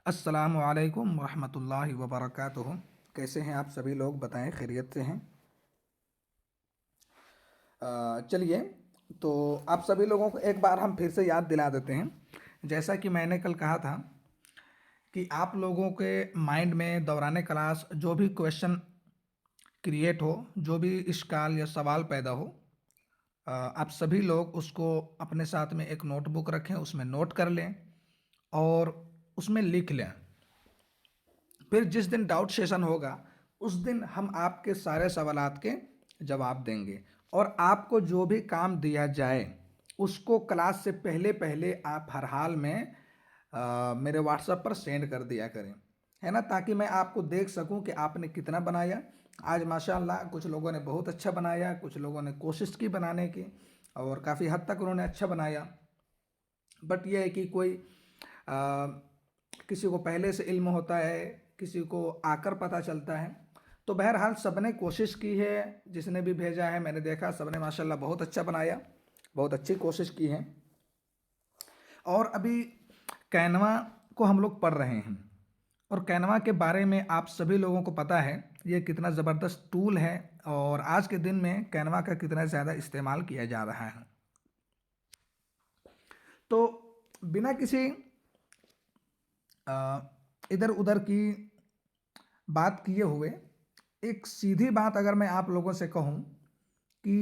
अस्सलामु अलैकुम रहमतुल्लाहि व बरकातुहू। कैसे हैं आप सभी लोग, बताएं खैरियत से हैं। चलिए, तो आप सभी लोगों को एक बार हम फिर से याद दिला देते हैं। जैसा कि मैंने कल कहा था कि आप लोगों के माइंड में दौरान क्लास जो भी क्वेश्चन क्रिएट हो, जो भी इश्काल या सवाल पैदा हो, आप सभी लोग उसको अपने साथ में एक नोटबुक रखें, उसमें नोट कर लें और उसमें लिख लें। फिर जिस दिन डाउट सेशन होगा उस दिन हम आपके सारे सवालात के जवाब देंगे। और आपको जो भी काम दिया जाए उसको क्लास से पहले पहले आप हर हाल में मेरे व्हाट्सएप पर सेंड कर दिया करें, है ना, ताकि मैं आपको देख सकूं कि आपने कितना बनाया। आज माशाल्लाह कुछ लोगों ने बहुत अच्छा बनाया, कुछ लोगों ने कोशिश की बनाने की और काफ़ी हद तक उन्होंने अच्छा बनाया। बट यह है कि कोई किसी को पहले से इल्म होता है, किसी को आकर पता चलता है। तो बहरहाल सबने कोशिश की है, जिसने भी भेजा है मैंने देखा सबने माशाल्लाह बहुत अच्छा बनाया, बहुत अच्छी कोशिश की है। और अभी कैनवा को हम लोग पढ़ रहे हैं और कैनवा के बारे में आप सभी लोगों को पता है ये कितना ज़बरदस्त टूल है और आज के दिन में कैनवा का कितना ज़्यादा इस्तेमाल किया जा रहा है। तो बिना किसी इधर उधर की बात किए हुए एक सीधी बात अगर मैं आप लोगों से कहूं कि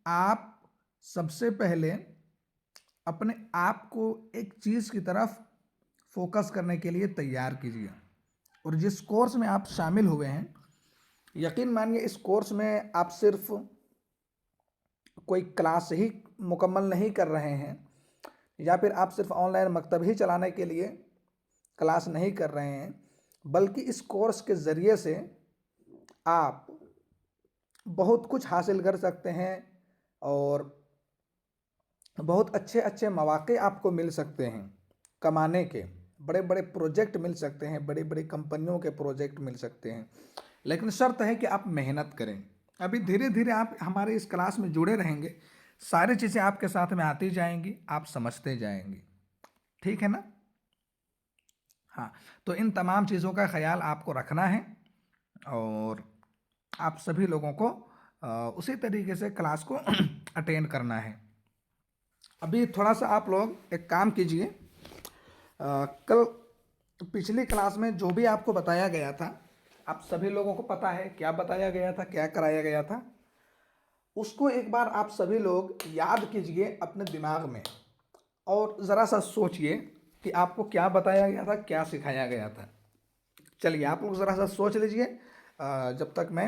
आप सबसे पहले अपने आप को एक चीज़ की तरफ फोकस करने के लिए तैयार कीजिए। और जिस कोर्स में आप शामिल हुए हैं, यकीन मानिए इस कोर्स में आप सिर्फ कोई क्लास ही मुकम्मल नहीं कर रहे हैं या फिर आप सिर्फ ऑनलाइन मकतब ही चलाने के लिए क्लास नहीं कर रहे हैं, बल्कि इस कोर्स के ज़रिए से आप बहुत कुछ हासिल कर सकते हैं और बहुत अच्छे अच्छे मौक़े आपको मिल सकते हैं कमाने के। बड़े बड़े प्रोजेक्ट मिल सकते हैं, बड़ी बड़ी कंपनियों के प्रोजेक्ट मिल सकते हैं, लेकिन शर्त है कि आप मेहनत करें। अभी धीरे धीरे आप हमारे इस क्लास में जुड़े रहेंगे, सारी चीज़ें आपके साथ में आती जाएंगी, आप समझते जाएंगे, ठीक है ना। हाँ, तो इन तमाम चीज़ों का ख्याल आपको रखना है और आप सभी लोगों को उसी तरीके से क्लास को अटेंड करना है। अभी थोड़ा सा आप लोग एक काम कीजिए, कल पिछली क्लास में जो भी आपको बताया गया था, आप सभी लोगों को पता है क्या बताया गया था, क्या कराया गया था, उसको एक बार आप सभी लोग याद कीजिए अपने दिमाग में और ज़रा सा सोचिए कि आपको क्या बताया गया था, क्या सिखाया गया था। चलिए आप लोग ज़रा सा सोच लीजिए, जब तक मैं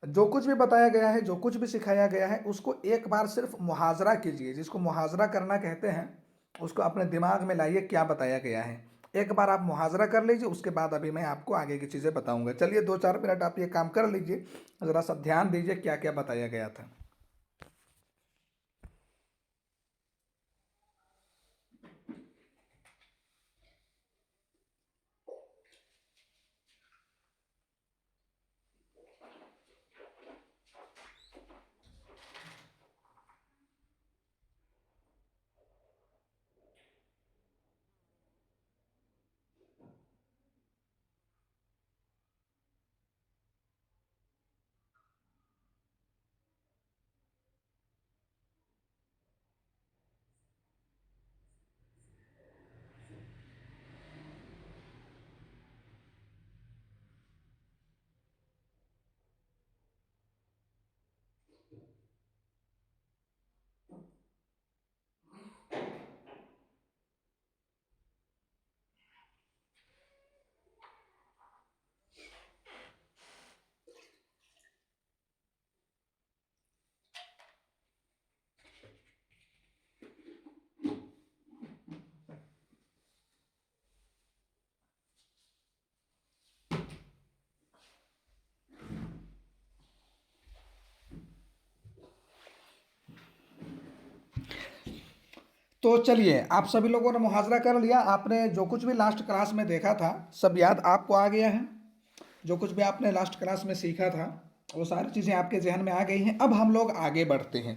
जो कुछ भी बताया गया है, जो कुछ भी सिखाया गया है, उसको एक बार सिर्फ मुहाज़रा कीजिए। जिसको मुहाज़रा करना कहते हैं, उसको अपने दिमाग में लाइए क्या बताया गया है। एक बार आप मुहाज़रा कर लीजिए, उसके बाद अभी मैं आपको आगे की चीज़ें बताऊंगा। चलिए 2-4 मिनट आप ये काम कर लीजिए, ज़रा सा ध्यान दीजिए क्या क्या बताया गया था। तो चलिए, आप सभी लोगों ने मुहाज़रा कर लिया, आपने जो कुछ भी लास्ट क्लास में देखा था सब याद आपको आ गया है। जो कुछ भी आपने लास्ट क्लास में सीखा था वो सारी चीज़ें आपके जहन में आ गई हैं। अब हम लोग आगे बढ़ते हैं।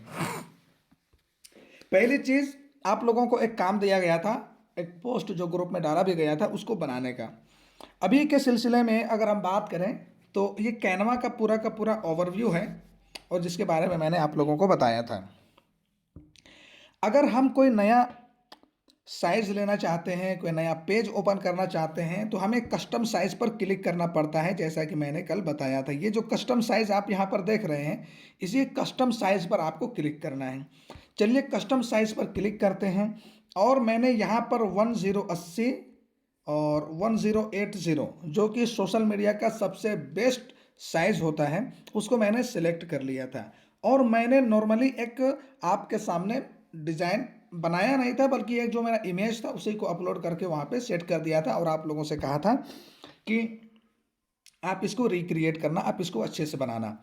पहली चीज़, आप लोगों को एक काम दिया गया था, एक पोस्ट जो ग्रुप में डाला भी गया था उसको बनाने का। अभी के सिलसिले में अगर हम बात करें तो ये कैनवा का पूरा ओवरव्यू है और जिसके बारे में मैंने आप लोगों को बताया था। अगर हम कोई नया साइज लेना चाहते हैं, कोई नया पेज ओपन करना चाहते हैं, तो हमें कस्टम साइज पर क्लिक करना पड़ता है, जैसा कि मैंने कल बताया था। ये जो कस्टम साइज आप यहाँ पर देख रहे हैं, इसी कस्टम साइज पर आपको क्लिक करना है। चलिए कस्टम साइज पर क्लिक करते हैं और मैंने यहाँ पर 1080 और 1080 जो कि सोशल मीडिया का सबसे बेस्ट साइज होता है उसको मैंने सिलेक्ट कर लिया था। और मैंने नॉर्मली एक आपके सामने डिज़ाइन बनाया नहीं था, बल्कि एक जो मेरा इमेज था उसी को अपलोड करके वहाँ पे सेट कर दिया था और आप लोगों से कहा था कि आप इसको रिक्रिएट करना, आप इसको अच्छे से बनाना।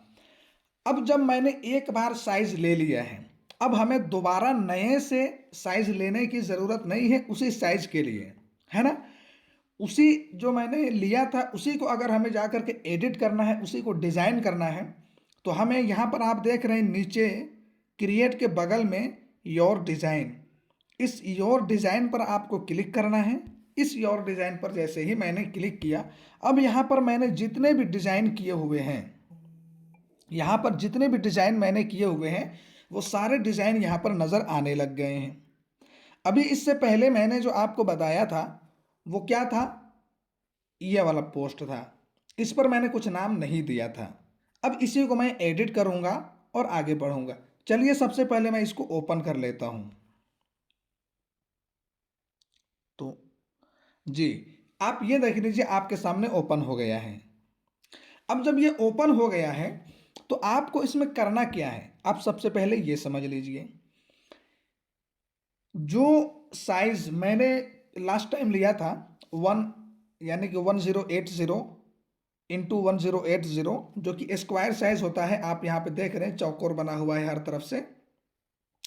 अब जब मैंने एक बार साइज ले लिया है, अब हमें दोबारा नए से साइज लेने की ज़रूरत नहीं है उसी साइज के लिए, है ना। उसी जो मैंने लिया था उसी को अगर हमें जा कर के एडिट करना है, उसी को डिज़ाइन करना है, तो हमें यहाँ पर आप देख रहे हैं नीचे क्रिएट के बगल में योर डिज़ाइन, इस योर डिज़ाइन पर आपको क्लिक करना है। इस योर डिज़ाइन पर जैसे ही मैंने क्लिक किया, अब यहाँ पर मैंने जितने भी डिज़ाइन किए हुए हैं, यहाँ पर जितने भी डिज़ाइन मैंने किए हुए हैं वो सारे डिज़ाइन यहाँ पर नज़र आने लग गए हैं। अभी इससे पहले मैंने जो आपको बताया था वो क्या था, ये वाला पोस्ट था, इस पर मैंने कुछ नाम नहीं दिया था। अब इसी को मैं एडिट करूँगा और आगे बढ़ूँगा। चलिए सबसे पहले मैं इसको ओपन कर लेता हूँ। तो जी, आप ये देख लीजिए आपके सामने ओपन हो गया है। अब जब ये ओपन हो गया है तो आपको इसमें करना क्या है, आप सबसे पहले ये समझ लीजिए। जो साइज मैंने लास्ट टाइम लिया था यानी कि 1080 इंटू 1080 जो कि स्क्वायर साइज होता है, आप यहाँ पे देख रहे हैं चौकोर बना हुआ है हर तरफ से,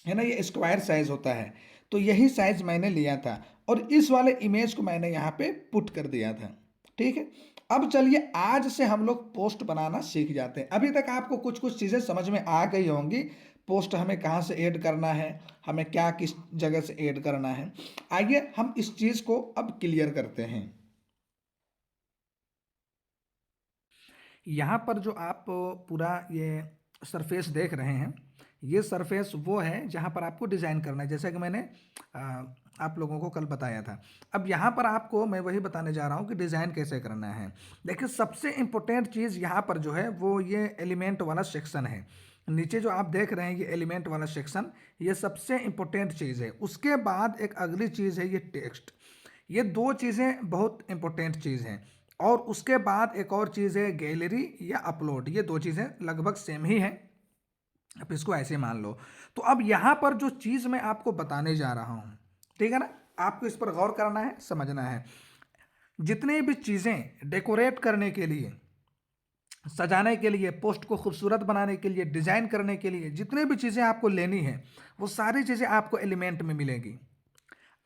है ना, ये स्क्वायर साइज होता है। तो यही साइज मैंने लिया था और इस वाले इमेज को मैंने यहाँ पे पुट कर दिया था। ठीक है, अब चलिए आज से हम लोग पोस्ट बनाना सीख जाते हैं। अभी तक आपको कुछ कुछ चीज़ें समझ में आ गई होंगी, पोस्ट हमें कहाँ से ऐड करना है, हमें क्या किस जगह से ऐड करना है। आइए हम इस चीज़ को अब क्लियर करते हैं। यहाँ पर जो आप पूरा ये सरफेस देख रहे हैं, ये सरफेस वो है जहाँ पर आपको डिज़ाइन करना है, जैसा कि मैंने आप लोगों को कल बताया था। अब यहाँ पर आपको मैं वही बताने जा रहा हूँ कि डिज़ाइन कैसे करना है। देखिए सबसे इम्पोर्टेंट चीज़ यहाँ पर जो है वो ये एलिमेंट वाला सेक्शन है। नीचे जो आप देख रहे हैं ये एलिमेंट वाला सेक्शन, ये सबसे इम्पोर्टेंट चीज़ है। उसके बाद एक अगली चीज़ है ये टेक्स्ट। ये दो चीज़ें बहुत इम्पोर्टेंट चीज़ हैं। और उसके बाद एक और चीज़ है गैलरी या अपलोड, ये दो चीज़ें लगभग सेम ही हैं, आप इसको ऐसे मान लो। तो अब यहाँ पर जो चीज़ मैं आपको बताने जा रहा हूँ, ठीक है ना, आपको इस पर गौर करना है, समझना है। जितनी भी चीज़ें डेकोरेट करने के लिए, सजाने के लिए, पोस्ट को खूबसूरत बनाने के लिए, डिज़ाइन करने के लिए जितनी भी चीज़ें आपको लेनी है वो सारी चीज़ें आपको एलिमेंट में मिलेगी।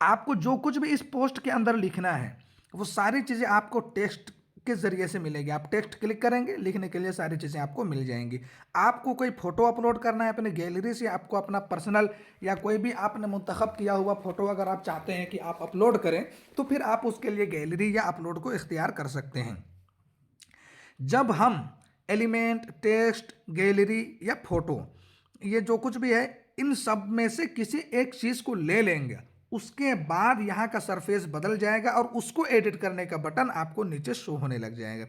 आपको जो कुछ भी इस पोस्ट के अंदर लिखना है वो सारी चीज़ें आपको टेक्स्ट के ज़रिए से मिलेगी। आप टेक्स्ट क्लिक करेंगे, लिखने के लिए सारी चीज़ें आपको मिल जाएंगी। आपको कोई फ़ोटो अपलोड करना है अपने गैलरी से, आपको अपना पर्सनल या कोई भी आपने मुंतखब किया हुआ फ़ोटो अगर आप चाहते हैं कि आप अपलोड करें, तो फिर आप उसके लिए गैलरी या अपलोड को इख्तियार कर सकते हैं। जब हम एलिमेंट, टेक्स्ट, गैलरी या फोटो, ये जो कुछ भी है, इन सब में से किसी एक चीज़ को ले लेंगे, उसके बाद यहाँ का सरफेस बदल जाएगा और उसको एडिट करने का बटन आपको नीचे शो होने लग जाएगा।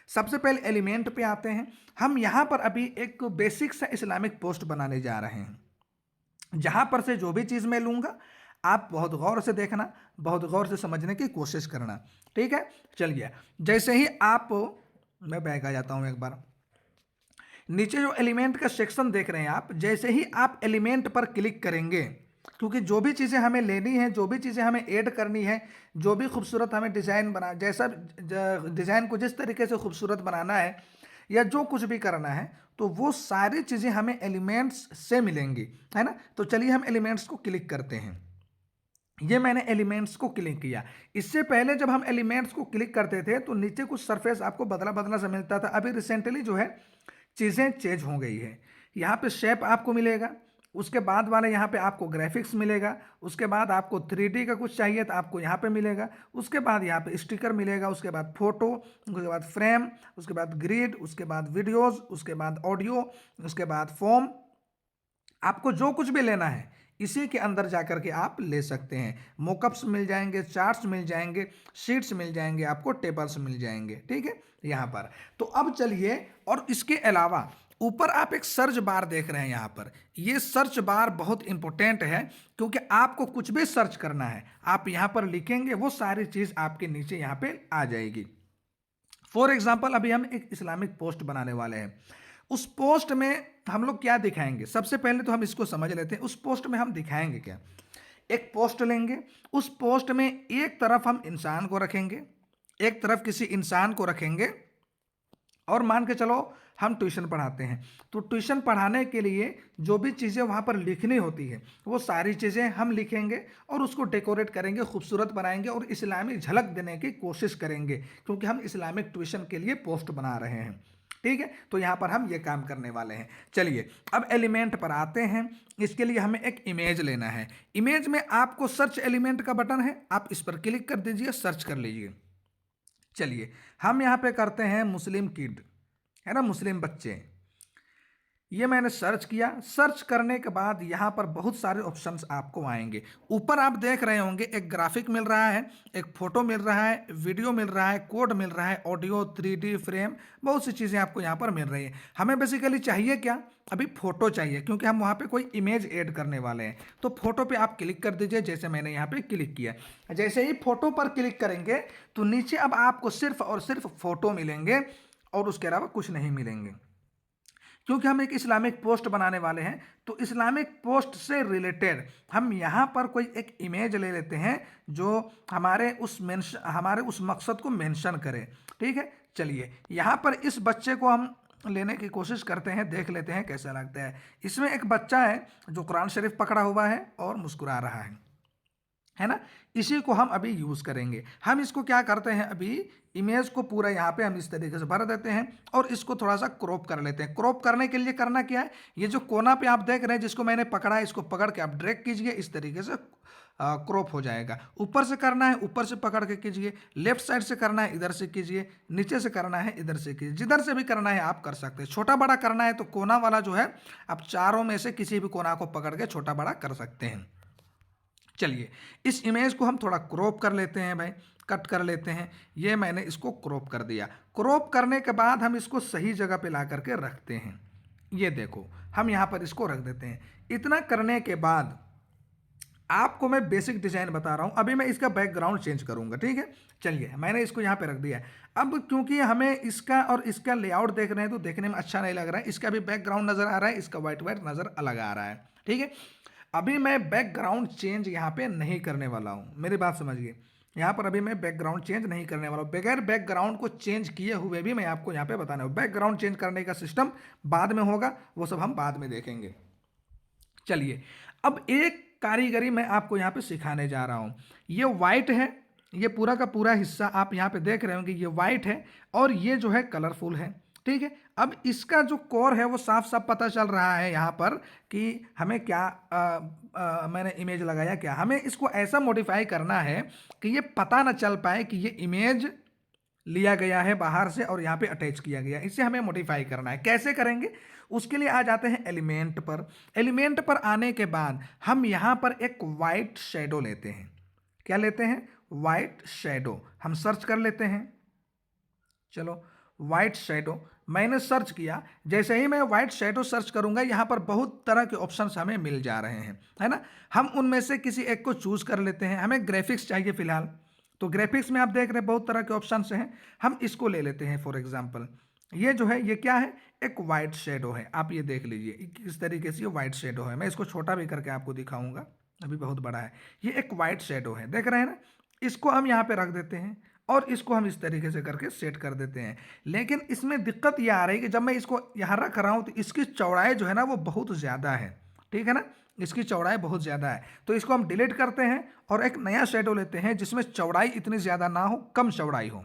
सबसे पहले एलिमेंट पे आते हैं। हम यहाँ पर अभी एक बेसिक सा इस्लामिक पोस्ट बनाने जा रहे हैं, जहाँ पर से जो भी चीज़ मैं लूँगा आप बहुत गौर से देखना, बहुत गौर से समझने की कोशिश करना। ठीक है, चलिए जैसे ही आप, मैं बैक आ जाता हूँ एक बार। नीचे जो एलिमेंट का सेक्शन देख रहे हैं आप, जैसे ही आप एलिमेंट पर क्लिक करेंगे, क्योंकि जो भी चीज़ें हमें लेनी है, जो भी चीज़ें हमें ऐड करनी है, जो भी खूबसूरत हमें डिज़ाइन बना, जैसा डिज़ाइन को जिस तरीके से खूबसूरत बनाना है या जो कुछ भी करना है, तो वो सारी चीज़ें हमें एलिमेंट्स से मिलेंगी, है ना। तो चलिए हम एलिमेंट्स को क्लिक करते हैं। ये मैंने एलिमेंट्स को क्लिक किया। इससे पहले जब हम एलिमेंट्स को क्लिक करते थे तो नीचे कुछ सरफेस आपको बदला बदला सा मिलता था। अभी रिसेंटली जो है चीज़ें चेंज हो गई है। यहाँ पे शेप आपको मिलेगा, उसके बाद वाले यहाँ पे आपको ग्राफिक्स मिलेगा, उसके बाद आपको 3D का कुछ चाहिए तो आपको यहाँ पे मिलेगा, उसके बाद यहाँ पे स्टिकर मिलेगा, उसके बाद फोटो, उसके बाद फ्रेम, उसके बाद ग्रिड, उसके बाद वीडियोस, उसके बाद ऑडियो, उसके बाद फॉर्म। आपको जो कुछ भी लेना है इसी के अंदर जाकर के आप ले सकते हैं। मोकअप्स मिल जाएंगे, चार्ट्स मिल जाएंगे, शीट्स मिल जाएंगे, आपको टेबल्स मिल जाएंगे, ठीक है यहाँ पर। तो अब चलिए, और इसके अलावा ऊपर आप एक सर्च बार देख रहे हैं यहाँ पर। ये सर्च बार बहुत इंपॉर्टेंट है, क्योंकि आपको कुछ भी सर्च करना है आप यहाँ पर लिखेंगे, वो सारी चीज़ आपके नीचे यहाँ पे आ जाएगी। फॉर एग्जाम्पल अभी हम एक इस्लामिक पोस्ट बनाने वाले हैं। उस पोस्ट में हम लोग क्या दिखाएंगे, सबसे पहले तो हम इसको समझ लेते हैं। उस पोस्ट में हम दिखाएंगे क्या, एक पोस्ट लेंगे, उस पोस्ट में एक तरफ हम इंसान को रखेंगे, एक तरफ किसी इंसान को रखेंगे, और मान के चलो हम ट्यूशन पढ़ाते हैं, तो ट्यूशन पढ़ाने के लिए जो भी चीज़ें वहाँ पर लिखनी होती है वो सारी चीज़ें हम लिखेंगे और उसको डेकोरेट करेंगे, खूबसूरत बनाएंगे और इस्लामी झलक देने की कोशिश करेंगे, क्योंकि हम इस्लामिक ट्यूशन के लिए पोस्ट बना रहे हैं, ठीक है। तो यहाँ पर हम ये काम करने वाले हैं। चलिए अब एलिमेंट पर आते हैं। इसके लिए हमें एक इमेज लेना है। इमेज में आपको सर्च एलिमेंट का बटन है, आप इस पर क्लिक कर दीजिए, सर्च कर लीजिए। चलिए हम यहाँ पे करते हैं मुस्लिम किड, है ना, मुस्लिम बच्चे। ये मैंने सर्च किया। सर्च करने के बाद यहाँ पर बहुत सारे ऑप्शंस आपको आएंगे। ऊपर आप देख रहे होंगे एक ग्राफिक मिल रहा है, एक फोटो मिल रहा है, वीडियो मिल रहा है, कोड मिल रहा है, ऑडियो, 3D फ्रेम, बहुत सी चीज़ें आपको यहाँ पर मिल रही हैं। हमें बेसिकली चाहिए क्या, अभी फोटो चाहिए, क्योंकि हम वहाँ पे कोई इमेज ऐड करने वाले हैं। तो फोटो पे आप क्लिक कर दीजिए, जैसे मैंने यहाँ पे क्लिक किया। जैसे ही फोटो पर क्लिक करेंगे तो नीचे अब आपको सिर्फ और सिर्फ फोटो मिलेंगे और उसके अलावा कुछ नहीं मिलेंगे, क्योंकि हम एक इस्लामिक पोस्ट बनाने वाले हैं। तो इस्लामिक पोस्ट से रिलेटेड हम यहाँ पर कोई एक इमेज ले लेते हैं जो हमारे उस मकसद को मेंशन करे, ठीक है। चलिए यहाँ पर इस बच्चे को हम लेने की कोशिश करते हैं, देख लेते हैं कैसा लगता है। इसमें एक बच्चा है जो कुरान शरीफ पकड़ा हुआ है और मुस्कुरा रहा है ना। इसी को हम अभी यूज़ करेंगे। हम इसको क्या करते हैं, अभी इमेज को पूरा यहाँ पे हम इस तरीके से भर देते हैं और इसको थोड़ा सा क्रॉप कर लेते हैं। क्रॉप करने के लिए करना क्या है, ये जो कोना पे आप देख रहे हैं जिसको मैंने पकड़ा है, इसको पकड़ के आप ड्रैग कीजिए, इस तरीके से क्रॉप हो जाएगा। ऊपर से करना है ऊपर से पकड़ के कीजिए, लेफ्ट साइड से करना है इधर से कीजिए, नीचे से करना है इधर से कीजिए, जिधर से भी करना है आप कर सकते हैं। छोटा बड़ा करना है तो कोना वाला जो है आप चारों में से किसी भी कोना को पकड़ के छोटा बड़ा कर सकते हैं। चलिए इस इमेज को हम थोड़ा क्रॉप कर लेते हैं भाई, कट कर लेते हैं। ये मैंने इसको क्रॉप कर दिया। क्रॉप करने के बाद हम इसको सही जगह पे ला करके रखते हैं। ये देखो हम यहाँ पर इसको रख देते हैं। इतना करने के बाद आपको मैं बेसिक डिजाइन बता रहा हूँ। अभी मैं इसका बैकग्राउंड चेंज करूँगा, ठीक है। चलिए मैंने इसको यहाँ पे रख दिया है। अब क्योंकि हमें इसका और इसका लेआउट देख रहे हैं तो देखने में अच्छा नहीं लग रहा है, इसका भी बैकग्राउंड नज़र आ रहा है, इसका वाइट वाइट नज़र अलग आ रहा है, ठीक है। अभी मैं बैकग्राउंड चेंज यहाँ पे नहीं करने वाला हूँ, मेरी बात समझिए। यहाँ पर अभी मैं बैकग्राउंड चेंज नहीं करने वाला हूँ। बगैर बैकग्राउंड को चेंज किए हुए भी मैं आपको यहाँ पे बताना है। बैकग्राउंड चेंज करने का सिस्टम बाद में होगा, वो सब हम बाद में देखेंगे। चलिए अब एक कारीगरी मैं आपको यहाँ पे सिखाने जा रहा हूँ। ये वाइट है, ये पूरा का पूरा हिस्सा आप यहाँ पे देख रहे होंगे, ये वाइट है और ये जो है कलरफुल है, ठीक है। अब इसका जो कोर है वो साफ साफ पता चल रहा है यहाँ पर कि हमें क्या मैंने इमेज लगाया क्या। हमें इसको ऐसा मॉडिफाई करना है कि ये पता ना चल पाए कि ये इमेज लिया गया है बाहर से और यहाँ पे अटैच किया गया। इसे हमें मॉडिफाई करना है। कैसे करेंगे, उसके लिए आ जाते हैं एलिमेंट पर। एलिमेंट पर आने के बाद हम यहाँ पर एक वाइट शेडो लेते हैं। क्या लेते हैं, वाइट शेडो। हम सर्च कर लेते हैं। चलो वाइट शेडो मैंने सर्च किया। जैसे ही मैं वाइट शेडो सर्च करूंगा यहाँ पर बहुत तरह के ऑप्शंस हमें मिल जा रहे हैं, है ना। हम उनमें से किसी एक को चूज कर लेते हैं। हमें ग्राफिक्स चाहिए फिलहाल, तो ग्राफिक्स में आप देख रहे हैं बहुत तरह के ऑप्शंस हैं। हम इसको ले लेते हैं। फॉर एग्जांपल ये जो है ये क्या है, एक वाइट शेडो है। आप ये देख लीजिए किस तरीके से ये वाइट शेडो है। मैं इसको छोटा भी करके आपको दिखाऊंगा, अभी बहुत बड़ा है। ये एक वाइट शेडो है, देख रहे हैं ना। इसको हम यहाँ पे रख देते हैं और इसको हम इस तरीके से करके सेट कर देते हैं। लेकिन इसमें दिक्कत ये आ रही है कि जब मैं इसको यहाँ रख रहा हूँ तो इसकी चौड़ाई जो है ना वो बहुत ज़्यादा है, ठीक है ना। इसकी चौड़ाई बहुत ज़्यादा है, तो इसको हम डिलीट करते हैं और एक नया शेडो लेते हैं जिसमें चौड़ाई इतनी ज़्यादा ना हो, कम चौड़ाई हो।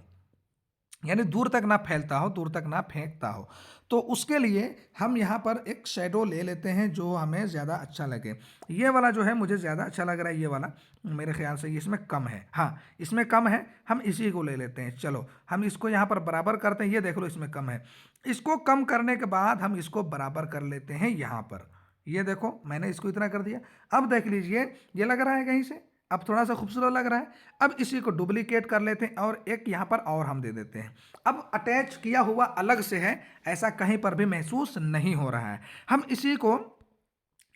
यानी दूर तक ना फैलता हो, दूर तक ना फेंकता हो। तो उसके लिए हम यहाँ पर एक शैडो ले लेते हैं जो हमें ज़्यादा अच्छा लगे। ये वाला जो है मुझे ज़्यादा अच्छा लग रहा है, ये वाला मेरे ख्याल से ये इसमें कम है। हाँ, इसमें कम है, हम इसी को ले लेते हैं। चलो हम इसको यहाँ पर बराबर करते हैं, ये देख लो इसमें कम है। इसको कम करने के बाद हम इसको बराबर कर लेते हैं यहाँ पर। ये देखो मैंने इसको इतना कर दिया। अब देख लीजिए ये लग रहा है कहीं से, अब थोड़ा सा खूबसूरत लग रहा है। अब इसी को डुप्लीकेट कर लेते हैं और एक यहाँ पर और हम दे देते हैं। अब अटैच किया हुआ अलग से है, ऐसा कहीं पर भी महसूस नहीं हो रहा है। हम इसी को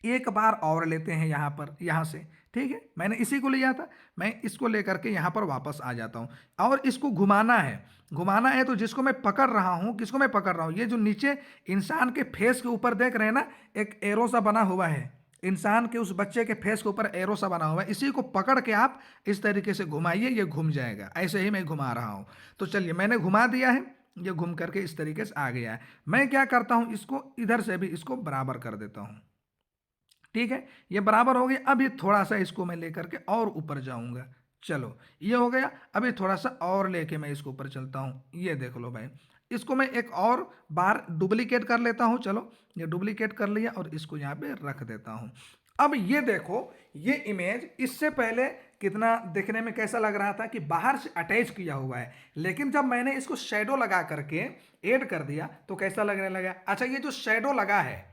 एक बार और लेते हैं यहाँ पर, यहाँ से। ठीक है, मैंने इसी को लिया था, मैं इसको लेकर के यहाँ पर वापस आ जाता हूँ और इसको घुमाना है। घुमाना है तो जिसको मैं पकड़ रहा हूँ, किसको मैं पकड़ रहा हूँ, ये जो नीचे इंसान के फेस के ऊपर देख रहे हैं ना, एक एरो सा बना हुआ है, इंसान के उस बच्चे के फेस के ऊपर एरो सा बना हुआ है, इसी को पकड़ के आप इस तरीके से घुमाइए, ये घूम जाएगा। ऐसे ही मैं घुमा रहा हूँ। तो चलिए मैंने घुमा दिया है, ये घूम करके इस तरीके से आ गया है। मैं क्या करता हूँ, इसको इधर से भी इसको बराबर कर देता हूँ। ठीक है, ये बराबर हो गया। अब ये थोड़ा सा इसको मैं लेकर के और ऊपर जाऊंगा। चलो ये हो गया। अभी थोड़ा सा और लेके मैं इसको ऊपर चलता हूँ। ये देख लो भाई, इसको मैं एक और बार डुप्लीकेट कर लेता हूँ। चलो ये डुप्लीकेट कर लिया और इसको यहाँ पे रख देता हूँ। अब ये देखो, ये इमेज इससे पहले कितना देखने में कैसा लग रहा था कि बाहर से अटैच किया हुआ है, लेकिन जब मैंने इसको शेडो लगा करके ऐड कर दिया तो कैसा लगने लगा। अच्छा, ये जो शेडो लगा है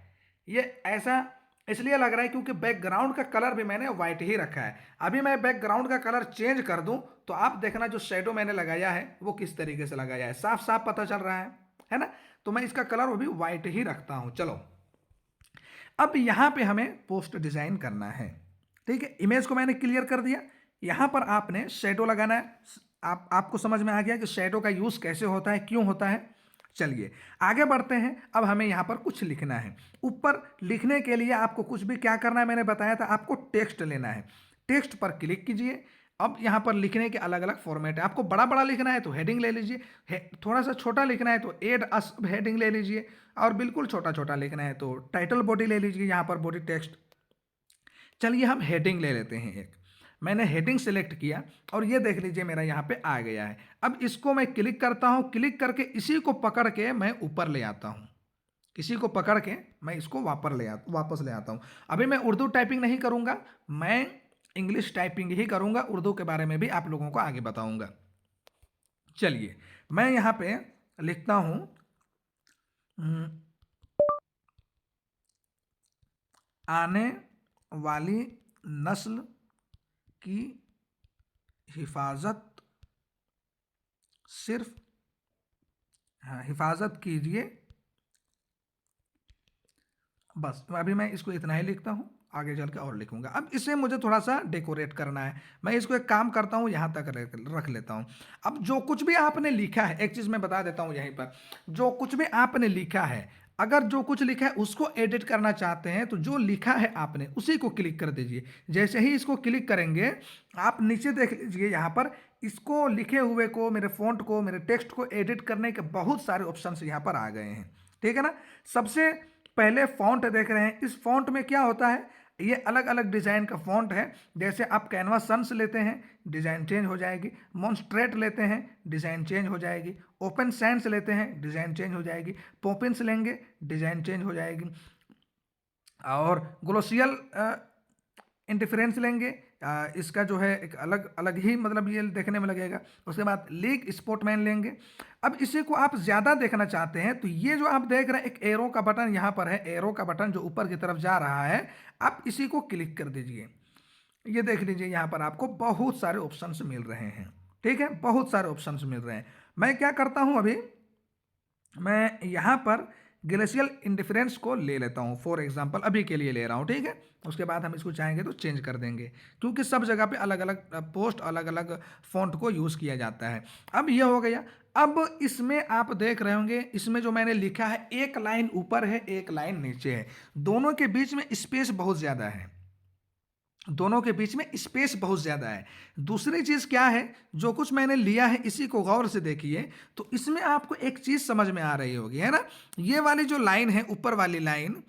ये ऐसा इसलिए लग रहा है क्योंकि बैकग्राउंड का कलर भी मैंने वाइट ही रखा है। अभी मैं बैकग्राउंड का कलर चेंज कर दूं तो आप देखना जो शेडो मैंने लगाया है वो किस तरीके से लगाया है, साफ साफ पता चल रहा है ना। तो मैं इसका कलर वो भी वाइट ही रखता हूं। चलो अब यहाँ पे हमें पोस्ट डिजाइन करना है। ठीक है, इमेज को मैंने क्लियर कर दिया। यहाँ पर आपने शेडो लगाना है। आपको समझ में आ गया कि शेडो का यूज कैसे होता है, क्यों होता है। चलिए आगे बढ़ते हैं। अब हमें यहाँ पर कुछ लिखना है। ऊपर लिखने के लिए आपको कुछ भी क्या करना है, मैंने बताया था आपको टेक्स्ट लेना है। टेक्स्ट पर क्लिक कीजिए। अब यहाँ पर लिखने के अलग अलग फॉर्मेट है। आपको बड़ा बड़ा लिखना है तो हेडिंग ले लीजिए, थोड़ा सा छोटा लिखना है तो एड अ सब हेडिंग ले लीजिए, और बिल्कुल छोटा छोटा लिखना है तो टाइटल बॉडी ले लीजिए, यहाँ पर बॉडी टेक्स्ट। चलिए हम हेडिंग ले लेते हैं एक। मैंने हेडिंग सेलेक्ट किया और ये देख लीजिए मेरा यहाँ पे आ गया है। अब इसको मैं क्लिक करता हूँ, क्लिक करके इसी को पकड़ के मैं ऊपर ले आता हूँ। इसी को पकड़ के मैं इसको वापस ले आता हूँ। अभी मैं उर्दू टाइपिंग नहीं करूँगा, मैं इंग्लिश टाइपिंग ही करूँगा। उर्दू के बारे में भी आप लोगों को आगे बताऊँगा। चलिए मैं यहाँ पे लिखता हूँ आने वाली नस्ल की हिफाजत सिर्फ, हाँ, हिफाजत कीजिए। बस अभी मैं इसको इतना ही लिखता हूँ, आगे चल के और लिखूंगा। अब इसे मुझे थोड़ा सा डेकोरेट करना है। मैं इसको एक काम करता हूँ, यहाँ तक रख लेता हूँ। अब जो कुछ भी आपने लिखा है, एक चीज़ मैं बता देता हूँ यहीं पर, जो कुछ भी आपने लिखा है, अगर जो कुछ लिखा है उसको एडिट करना चाहते हैं तो जो लिखा है आपने उसी को क्लिक कर दीजिए। जैसे ही इसको क्लिक करेंगे आप नीचे देख लीजिए, यहाँ पर इसको लिखे हुए को, मेरे फॉन्ट को, मेरे टेक्स्ट को एडिट करने के बहुत सारे ऑप्शंस यहाँ पर आ गए हैं। ठीक है ना। सबसे पहले फॉन्ट देख रहे हैं। इस फॉन्ट में क्या होता है, ये अलग अलग डिज़ाइन का फॉन्ट है। जैसे आप कैनवा सन्स लेते हैं, डिज़ाइन चेंज हो जाएगी। मॉन्स्ट्रेट लेते हैं, डिज़ाइन चेंज हो जाएगी। ओपन सैंस लेते हैं, डिज़ाइन चेंज हो जाएगी। पॉपिंस लेंगे, डिज़ाइन चेंज हो जाएगी। और ग्लोसियल इंटरफेरेंस लेंगे, इसका जो है एक अलग अलग ही मतलब ये देखने में लगेगा। उसके बाद लीग स्पोर्टमैन लेंगे। अब इसी को आप ज़्यादा देखना चाहते हैं तो ये जो आप देख रहे हैं एक एरो का बटन यहाँ पर है, एरो का बटन जो ऊपर की तरफ जा रहा है, आप इसी को क्लिक कर दीजिए। ये देख लीजिए यहाँ पर आपको बहुत सारे ऑप्शंस मिल रहे हैं। ठीक है, बहुत सारे ऑप्शंस मिल रहे हैं। मैं क्या करता हूँ, अभी मैं यहाँ पर ग्लेशियल इंडिफरेंस को ले लेता हूँ फॉर एग्जांपल, अभी के लिए ले रहा हूँ। ठीक है, उसके बाद हम इसको चाहेंगे तो चेंज कर देंगे, क्योंकि सब जगह पे अलग अलग पोस्ट, अलग अलग फॉन्ट को यूज़ किया जाता है। अब ये हो गया। अब इसमें आप देख रहे होंगे, इसमें जो मैंने लिखा है एक लाइन ऊपर है, एक लाइन नीचे है, दोनों के बीच में स्पेस बहुत ज़्यादा है। दोनों के बीच में स्पेस बहुत ज़्यादा है। दूसरी चीज़ क्या है, जो कुछ मैंने लिया है इसी को गौर से देखिए तो इसमें आपको एक चीज़ समझ में आ रही होगी, है ना। ये वाली जो लाइन है, ऊपर वाली लाइन,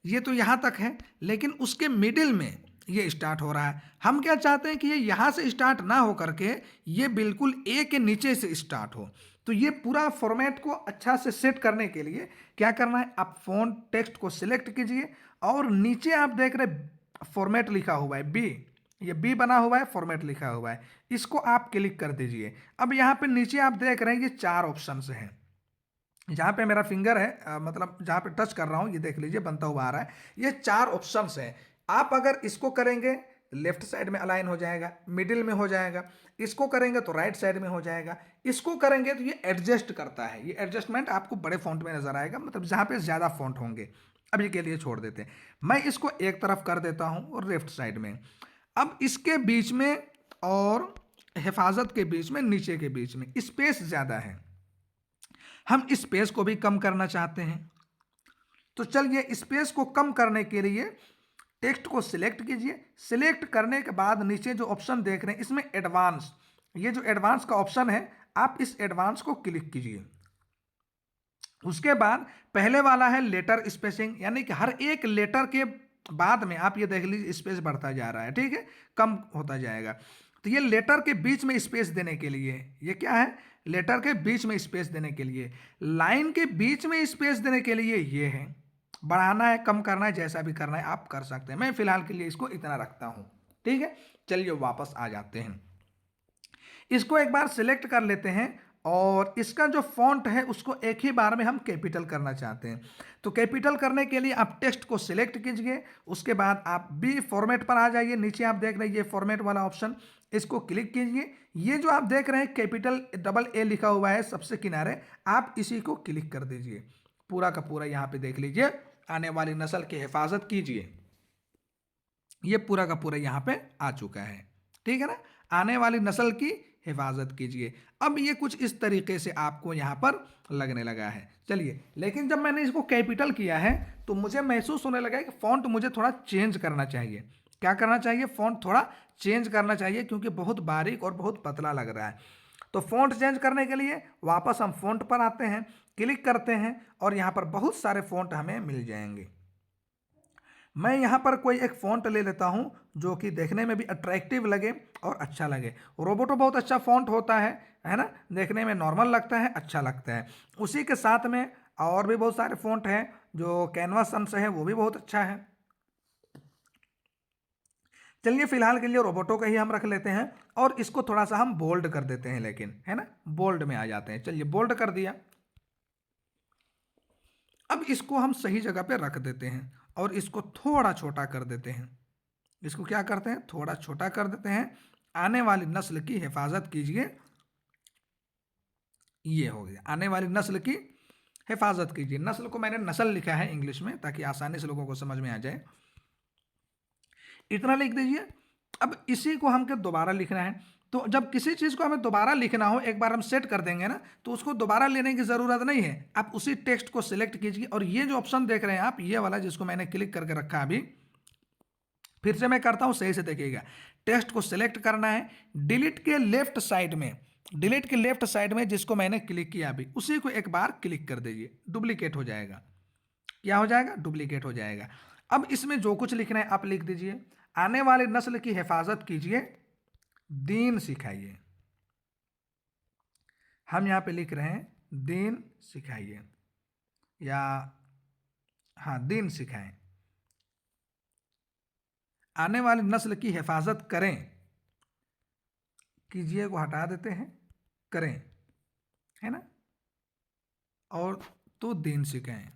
ये तो यहाँ तक है, लेकिन उसके मिडिल में ये स्टार्ट हो रहा है। हम क्या चाहते हैं कि ये यहाँ से स्टार्ट ना हो करके ये बिल्कुल ए के नीचे से स्टार्ट हो। तो ये पूरा फॉर्मेट को अच्छा से सेट करने के लिए क्या करना है, आप फ़ॉन्ट टेक्स्ट को सिलेक्ट कीजिए और नीचे आप देख रहे फॉर्मेट लिखा हुआ है बी, ये बी बना हुआ है, फॉर्मेट लिखा हुआ है, इसको आप क्लिक कर दीजिए। अब यहाँ पे नीचे आप देख रहे हैं ये 4 ऑप्शंस हैं। जहाँ पे मेरा फिंगर है मतलब जहाँ पे टच कर रहा हूँ, ये देख लीजिए बनता हुआ आ रहा है। ये 4 ऑप्शंस हैं। आप अगर इसको करेंगे लेफ्ट साइड में अलाइन हो जाएगा, मिडिल में हो जाएगा, इसको करेंगे तो राइट साइड में हो जाएगा, इसको करेंगे तो ये एडजस्ट करता है। ये एडजस्टमेंट आपको बड़े फॉन्ट में नजर आएगा, मतलब जहाँ पे ज़्यादा फॉन्ट होंगे। अभी के लिए छोड़ देते हैं, मैं इसको एक तरफ कर देता हूँ और लेफ्ट साइड में। अब इसके बीच में और हिफाजत के बीच में, नीचे के बीच में स्पेस ज़्यादा है, हम स्पेस को भी कम करना चाहते हैं। तो चलिए स्पेस को कम करने के लिए टेक्स्ट को सिलेक्ट कीजिए। सिलेक्ट करने के बाद नीचे जो ऑप्शन देख रहे हैं इसमें एडवांस, ये जो एडवांस का ऑप्शन है आप इस एडवांस को क्लिक कीजिए। उसके बाद पहले वाला है लेटर स्पेसिंग, यानी कि हर एक लेटर के बाद में आप ये देख लीजिए स्पेस बढ़ता जा रहा है, ठीक है, कम होता जाएगा। तो ये लेटर के बीच में स्पेस देने के लिए, ये क्या है, लेटर के बीच में स्पेस देने के लिए। लाइन के बीच में स्पेस देने के लिए ये है। बढ़ाना है, कम करना है, जैसा भी करना है आप कर सकते हैं। मैं फिलहाल के लिए इसको इतना रखता हूँ, ठीक है। चलिए वापस आ जाते हैं, इसको एक बार सिलेक्ट कर लेते हैं और इसका जो फॉन्ट है उसको एक ही बार में हम कैपिटल करना चाहते हैं। तो कैपिटल करने के लिए आप टेक्स्ट को सिलेक्ट कीजिए, उसके बाद आप बी फॉर्मेट पर आ जाइए। नीचे आप देख रहे हैं ये फॉर्मेट वाला ऑप्शन, इसको क्लिक कीजिए। ये जो आप देख रहे हैं कैपिटल डबल ए लिखा हुआ है सबसे किनारे, आप इसी को क्लिक कर दीजिए। पूरा का पूरा यहाँ पे देख लीजिए, आने वाली नस्ल की हिफाजत कीजिए, ये पूरा का पूरा यहाँ पे आ चुका है, ठीक है ना। आने वाली नस्ल की हिफाजत कीजिए। अब ये कुछ इस तरीके से आपको यहाँ पर लगने लगा है। चलिए, लेकिन जब मैंने इसको कैपिटल किया है तो मुझे महसूस होने लगा है कि फॉन्ट मुझे थोड़ा चेंज करना चाहिए। क्या करना चाहिए, फॉन्ट थोड़ा चेंज करना चाहिए, क्योंकि बहुत बारीक और बहुत पतला लग रहा है। तो फॉन्ट चेंज करने के लिए वापस हम फॉन्ट पर आते हैं, क्लिक करते हैं और यहाँ पर बहुत सारे फॉन्ट हमें मिल जाएंगे। मैं यहाँ पर कोई एक फ़ॉन्ट ले लेता हूँ जो कि देखने में भी अट्रैक्टिव लगे और अच्छा लगे। रोबोटो बहुत अच्छा फ़ॉन्ट होता है ना, देखने में नॉर्मल लगता है, अच्छा लगता है। उसी के साथ में और भी बहुत सारे फ़ॉन्ट हैं, जो कैनवा सन्स है वो भी बहुत अच्छा है। चलिए फिलहाल के लिए रोबोटो का ही हम रख लेते हैं और इसको थोड़ा सा हम बोल्ड कर देते हैं, लेकिन है ना, बोल्ड में आ जाते हैं। चलिए बोल्ड कर दिया। अब इसको हम सही जगह पे रख देते हैं और इसको थोड़ा छोटा कर देते हैं। इसको क्या करते हैं, थोड़ा छोटा कर देते हैं। आने वाली नस्ल की हिफाजत कीजिए, ये हो गया, आने वाली नस्ल की हिफाजत कीजिए। नस्ल को मैंने नस्ल लिखा है इंग्लिश में ताकि आसानी से लोगों को समझ में आ जाए। इतना लिख दीजिए। अब इसी को हम दोबारा लिखना है। तो जब किसी चीज़ को हमें दोबारा लिखना हो, एक बार हम सेट कर देंगे ना, तो उसको दोबारा लेने की ज़रूरत नहीं है। आप उसी टेक्स्ट को सिलेक्ट कीजिए और ये जो ऑप्शन देख रहे हैं आप, ये वाला जिसको मैंने क्लिक करके रखा अभी, फिर से मैं करता हूं, सही से देखिएगा। टेक्स्ट को सिलेक्ट करना है, डिलीट के लेफ्ट साइड में, डिलीट के लेफ्ट साइड में जिसको मैंने क्लिक किया अभी, उसी को एक बार क्लिक कर दीजिए। डुप्लीकेट हो जाएगा। क्या हो जाएगा, डुप्लीकेट हो जाएगा। अब इसमें जो कुछ लिखना है आप लिख दीजिए। आने वाली नस्ल की हिफाजत कीजिए, दीन सिखाइए। हम यहां पे लिख रहे हैं दीन सिखाइए, या हाँ दीन सिखाएं। आने वाली नस्ल की हिफाजत करें, कीजिए को हटा देते हैं, करें, है ना, और तो दीन सिखाएं।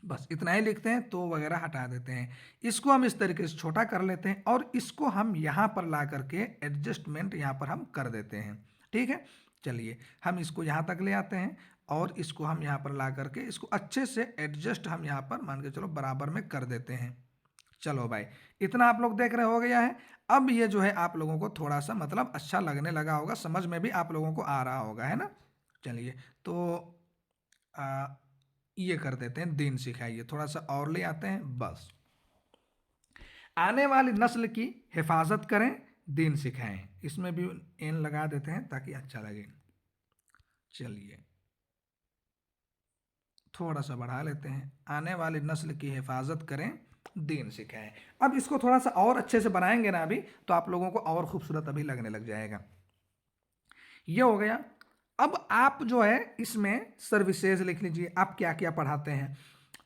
बस इतना ही लिखते हैं, तो वगैरह हटा देते हैं। इसको हम इस तरीके से छोटा कर लेते हैं और इसको हम यहाँ पर ला करके एडजस्टमेंट यहाँ पर हम कर देते हैं, ठीक है। चलिए हम इसको यहाँ तक ले आते हैं और इसको हम यहाँ पर ला करके इसको अच्छे से एडजस्ट हम यहाँ पर मान के चलो बराबर में कर देते हैं। चलो भाई, इतना आप लोग देख रहे हो गया है। अब ये जो है आप लोगों को थोड़ा सा मतलब अच्छा लगने लगा होगा, समझ में भी आप लोगों को आ रहा होगा, है ना। चलिए तो आ, ये कर देते हैं दीन सिखाइए, थोड़ा सा और ले आते हैं। बस, आने वाली नस्ल की हिफाजत करें, दीन सिखाएं, इसमें भी एन लगा देते हैं ताकि अच्छा लगे। चलिए थोड़ा सा बढ़ा लेते हैं। आने वाली नस्ल की हिफाजत करें, दीन सीखा है। अब इसको थोड़ा सा और अच्छे से बनाएंगे ना अभी, तो आप लोगों को और खूबसूरत अभी लगने लग जाएगा। ये हो गया। अब आप जो है इसमें सर्विसेज लिख लीजिए, आप क्या क्या पढ़ाते हैं।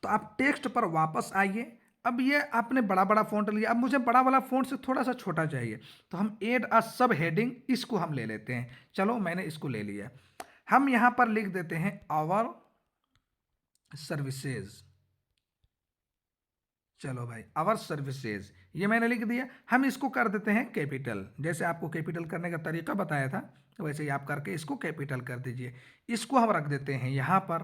तो आप टेक्स्ट पर वापस आइए। अब ये आपने बड़ा बड़ा फ़ॉन्ट लिया, अब मुझे बड़ा वाला फ़ॉन्ट से थोड़ा सा छोटा चाहिए, तो हम एड अ सब हेडिंग, इसको हम ले लेते हैं। चलो मैंने इसको ले लिया। हम यहाँ पर लिख देते हैं आवर सर्विसेज। चलो भाई, आवर सर्विसेज ये मैंने लिख दिया। हम इसको कर देते हैं कैपिटल, जैसे आपको कैपिटल करने का तरीका बताया था वैसे ही आप करके इसको कैपिटल कर दीजिए। इसको हम रख देते हैं यहाँ पर,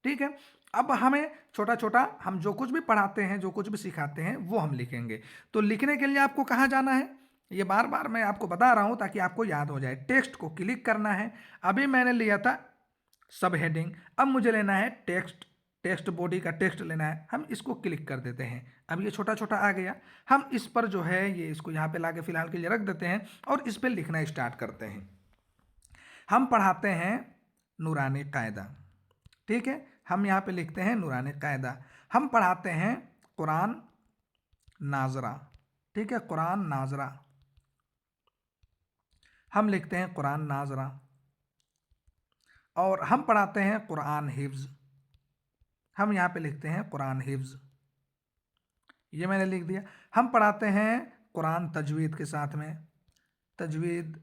ठीक है। अब हमें छोटा छोटा हम जो कुछ भी पढ़ाते हैं, जो कुछ भी सिखाते हैं वो हम लिखेंगे। तो लिखने के लिए आपको कहाँ जाना है, ये बार बार मैं आपको बता रहा हूँ ताकि आपको याद हो जाए। टेक्स्ट को क्लिक करना है। अभी मैंने लिया था सब हेडिंग, अब मुझे लेना है टेक्स्ट, टेक्स्ट बॉडी का टेक्स्ट लेना है। हम इसको क्लिक कर देते हैं। अब ये छोटा छोटा आ गया। हम इस पर जो है ये इसको यहाँ पे लाके फिलहाल के लिए रख देते हैं और इस पर लिखना स्टार्ट करते हैं। हम पढ़ाते हैं नूरानी कायदा, ठीक है। हम यहाँ पे लिखते हैं नूरानी कायदा। हम पढ़ाते हैं कुरान नाजरा, ठीक है, कुरान नाजरा। हम लिखते हैं कुरान नाजरा। और हम पढ़ाते हैं कुरान हिफ्ज। हम यहाँ पे लिखते हैं कुरान हिफ्ज, ये मैंने लिख दिया। हम पढ़ाते हैं कुरान तजवीद के साथ में, तजवीद,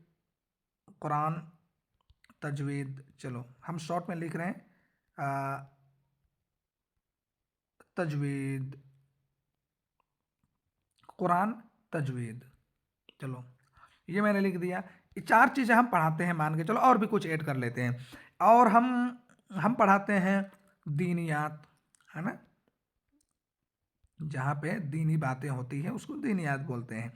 कुरान तजवीद। चलो हम शॉर्ट में लिख रहे हैं तजवीद, कुरान तजवीद। चलो ये मैंने लिख दिया। ये चार चीज़ें हम पढ़ाते हैं मान के चलो, और भी कुछ ऐड कर लेते हैं। और हम पढ़ाते हैं दीनियात, है ना, जहाँ पे दीनी बातें होती हैं उसको दीनियात बोलते हैं।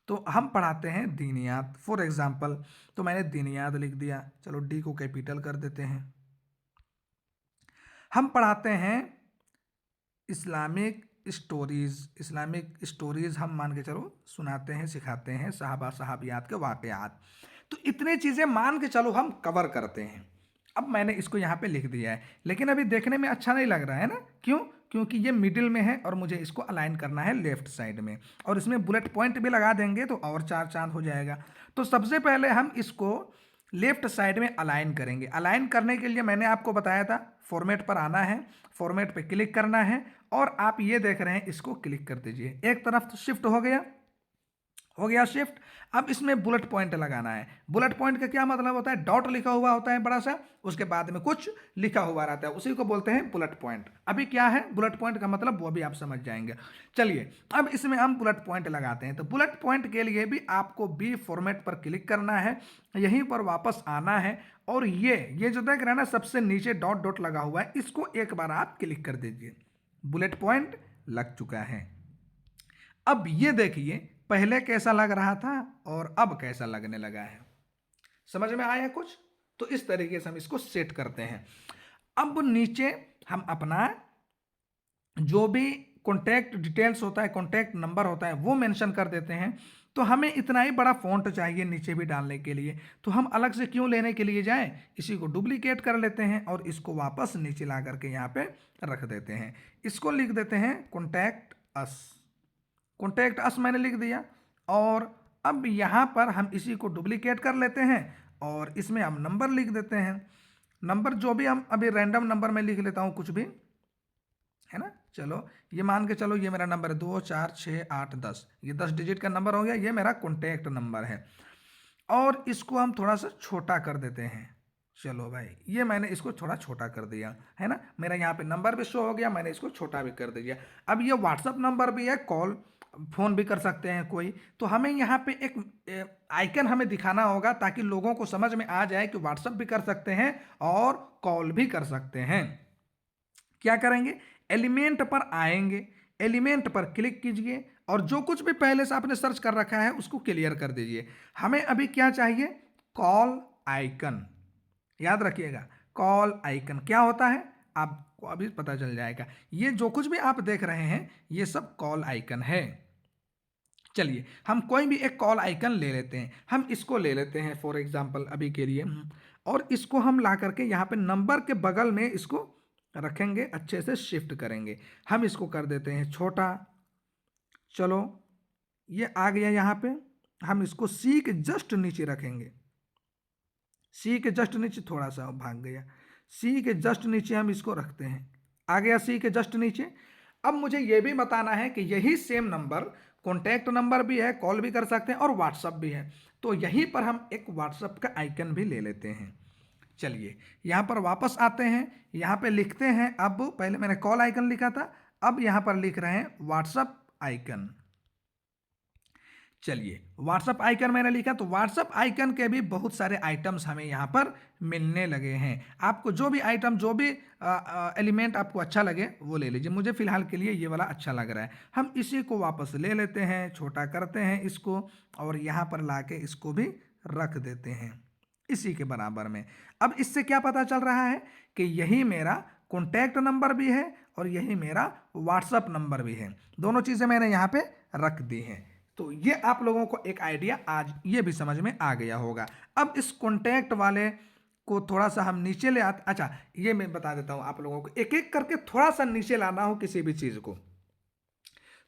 तो हम पढ़ाते हैं दीनियात, फॉर एग्जांपल। तो मैंने दीनियात लिख दिया। चलो डी को कैपिटल कर देते हैं। हम पढ़ाते हैं इस्लामिक स्टोरीज़, इस्लामिक स्टोरीज़ हम मान के चलो सुनाते हैं, सिखाते हैं सहाबा सहाबियात के वाक़यात। तो इतने चीज़ें मान के चलो हम कवर करते हैं। अब मैंने इसको यहाँ पे लिख दिया है, लेकिन अभी देखने में अच्छा नहीं लग रहा है ना, क्यों? क्योंकि ये मिडिल में है और मुझे इसको अलाइन करना है लेफ्ट साइड में, और इसमें बुलेट पॉइंट भी लगा देंगे तो और चार चांद हो जाएगा। तो सबसे पहले हम इसको लेफ्ट साइड में अलाइन करेंगे। अलाइन करने के लिए मैंने आपको बताया था फॉर्मेट पर आना है, फॉर्मेट पे क्लिक करना है, और आप ये देख रहे हैं इसको क्लिक कर दीजिए। एक तरफ तो शिफ्ट हो गया शिफ्ट। अब इसमें बुलेट पॉइंट लगाना है। बुलेट पॉइंट का क्या मतलब होता है, डॉट लिखा हुआ होता है बड़ा सा, उसके बाद में कुछ लिखा हुआ रहता है, उसी को बोलते हैं बुलेट पॉइंट। अभी क्या है बुलेट पॉइंट का मतलब, वो भी आप समझ जाएंगे। चलिए अब इसमें हम बुलेट पॉइंट लगाते हैं। तो बुलेट पॉइंट के लिए भी आपको बी फॉर्मेट पर क्लिक करना है, यहीं पर वापस आना है, और ये जो देख रहे हैं ना सबसे नीचे डॉट डॉट लगा हुआ है, इसको एक बार आप क्लिक कर दीजिए। बुलेट पॉइंट लग चुका है। अब ये देखिए पहले कैसा लग रहा था और अब कैसा लगने लगा है, समझ में आया कुछ? तो इस तरीके से हम इसको सेट करते हैं। अब नीचे हम अपना जो भी कॉन्टैक्ट डिटेल्स होता है, कॉन्टैक्ट नंबर होता है, वो मेंशन कर देते हैं। तो हमें इतना ही बड़ा फॉन्ट चाहिए नीचे भी डालने के लिए, तो हम अलग से क्यों लेने के लिए जाएं, इसी को डुप्लीकेट कर लेते हैं और इसको वापस नीचे ला करके यहाँ पे रख देते हैं। इसको लिख देते हैं कॉन्टैक्ट अस, कॉन्टैक्ट अस मैंने लिख दिया। और अब यहाँ पर हम इसी को डुप्लीकेट कर लेते हैं और इसमें हम नंबर लिख देते हैं। नंबर जो भी हम अभी रैंडम नंबर में लिख लेता हूँ कुछ भी, है ना। चलो ये मान के चलो ये मेरा नंबर है 2468110, ये 10 डिजिट का नंबर हो गया, ये मेरा कॉन्टैक्ट नंबर है। और इसको हम थोड़ा सा छोटा कर देते हैं। चलो भाई ये मैंने इसको थोड़ा छोटा कर दिया, है ना। मेरा यहाँ पे नंबर भी शो हो गया, मैंने इसको छोटा भी कर दिया। अब ये व्हाट्सअप नंबर भी है, कॉल फ़ोन भी कर सकते हैं कोई। तो हमें यहाँ पे एक आइकन हमें दिखाना होगा ताकि लोगों को समझ में आ जाए कि व्हाट्सअप भी कर सकते हैं और कॉल भी कर सकते हैं। क्या करेंगे, एलिमेंट पर आएंगे, एलिमेंट पर क्लिक कीजिए और जो कुछ भी पहले से आपने सर्च कर रखा है उसको क्लियर कर दीजिए। हमें अभी क्या चाहिए, कॉल आइकन। याद रखिएगा कॉल आइकन क्या होता है आपको अभी पता चल जाएगा। ये जो कुछ भी आप देख रहे हैं ये सब कॉल आइकन है। चलिए हम कोई भी एक कॉल आइकन ले लेते हैं। हम इसको ले लेते हैं फॉर एग्जांपल अभी के लिए, और इसको हम ला करके यहाँ पे नंबर के बगल में इसको रखेंगे, अच्छे से शिफ्ट करेंगे। हम इसको कर देते हैं छोटा, चलो ये आ गया यहाँ पे, हम इसको सी के जस्ट नीचे रखेंगे। सी के जस्ट नीचे, थोड़ा सा भाग गया, सी के जस्ट नीचे हम इसको रखते हैं। आ गया सी के जस्ट नीचे। अब मुझे ये भी बताना है कि यही सेम नंबर कॉन्टैक्ट नंबर भी है, कॉल भी कर सकते हैं और व्हाट्सअप भी है। तो यहीं पर हम एक व्हाट्सअप का आइकन भी ले लेते हैं। चलिए यहाँ पर वापस आते हैं, यहाँ पे लिखते हैं, अब पहले मैंने कॉल आइकन लिखा था, अब यहाँ पर लिख रहे हैं व्हाट्सअप आइकन। चलिए व्हाट्सअप आइकन मैंने लिखा, तो व्हाट्सअप आइकन के भी बहुत सारे आइटम्स हमें यहाँ पर मिलने लगे हैं। आपको जो भी आइटम, जो भी एलिमेंट आपको अच्छा लगे वो ले लीजिए। मुझे फिलहाल के लिए ये वाला अच्छा लग रहा है, हम इसी को वापस ले लेते हैं, छोटा करते हैं इसको और यहाँ पर लाके इसको भी रख देते हैं इसी के बराबर में। अब इससे क्या पता चल रहा है कि यही मेरा कॉन्टैक्ट नंबर भी है और यही मेरा व्हाट्सअप नंबर भी है, दोनों चीज़ें मैंने यहाँ पे रख दी हैं। तो ये आप लोगों को एक आइडिया आज ये भी समझ में आ गया होगा। अब इस कॉन्टैक्ट वाले को थोड़ा सा हम नीचे ले आते, अच्छा ये मैं बता देता हूँ आप लोगों को, एक एक करके थोड़ा सा नीचे लाना हो किसी भी चीज़ को,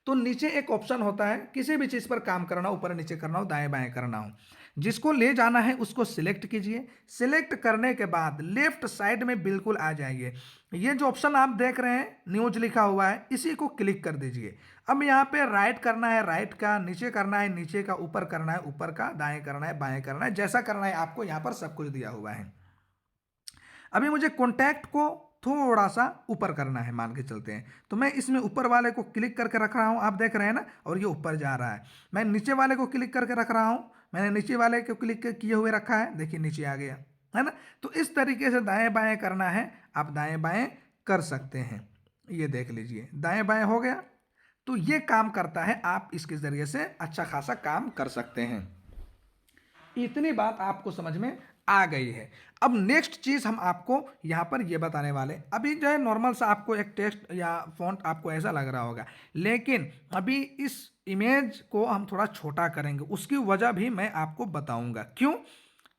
तो नीचे एक ऑप्शन होता है, किसी भी चीज़ पर काम करना हो, ऊपर नीचे करना हो, दाएं बाएं करना हो, जिसको ले जाना है उसको सिलेक्ट कीजिए। सिलेक्ट करने के बाद लेफ्ट साइड में बिल्कुल आ जाइए, ये जो ऑप्शन आप देख रहे हैं न्यूज लिखा हुआ है, इसी को क्लिक कर दीजिए। अब यहाँ पे राइट करना है राइट का, नीचे करना है नीचे का, ऊपर करना है ऊपर का, दाएं करना है बाएं करना है, जैसा करना है आपको यहाँ पर सब कुछ दिया हुआ है। अभी मुझे कॉन्टैक्ट को थोड़ा सा ऊपर करना है, मान के चलते हैं, तो मैं इसमें ऊपर वाले को क्लिक करके रख रहा हूँ, आप देख रहे हैं ना, और ये ऊपर जा रहा है। मैं नीचे वाले को क्लिक करके रख रहा हूँ, मैंने नीचे वाले को क्लिक किए हुए रखा है, देखिए नीचे आ गया है ना। तो इस तरीके से दाएं बाएं करना है, आप दाएं बाएं कर सकते हैं। ये देख लीजिए दाएं बाएं हो गया, तो ये काम करता है, आप इसके ज़रिए से अच्छा खासा काम कर सकते हैं। इतनी बात आपको समझ में आ गई है। अब नेक्स्ट चीज़ हम आपको यहाँ पर ये बताने वाले, अभी जो है नॉर्मल सा आपको एक टेक्स्ट या फॉन्ट आपको ऐसा लग रहा होगा, लेकिन अभी इस इमेज को हम थोड़ा छोटा करेंगे, उसकी वजह भी मैं आपको बताऊंगा। क्यों?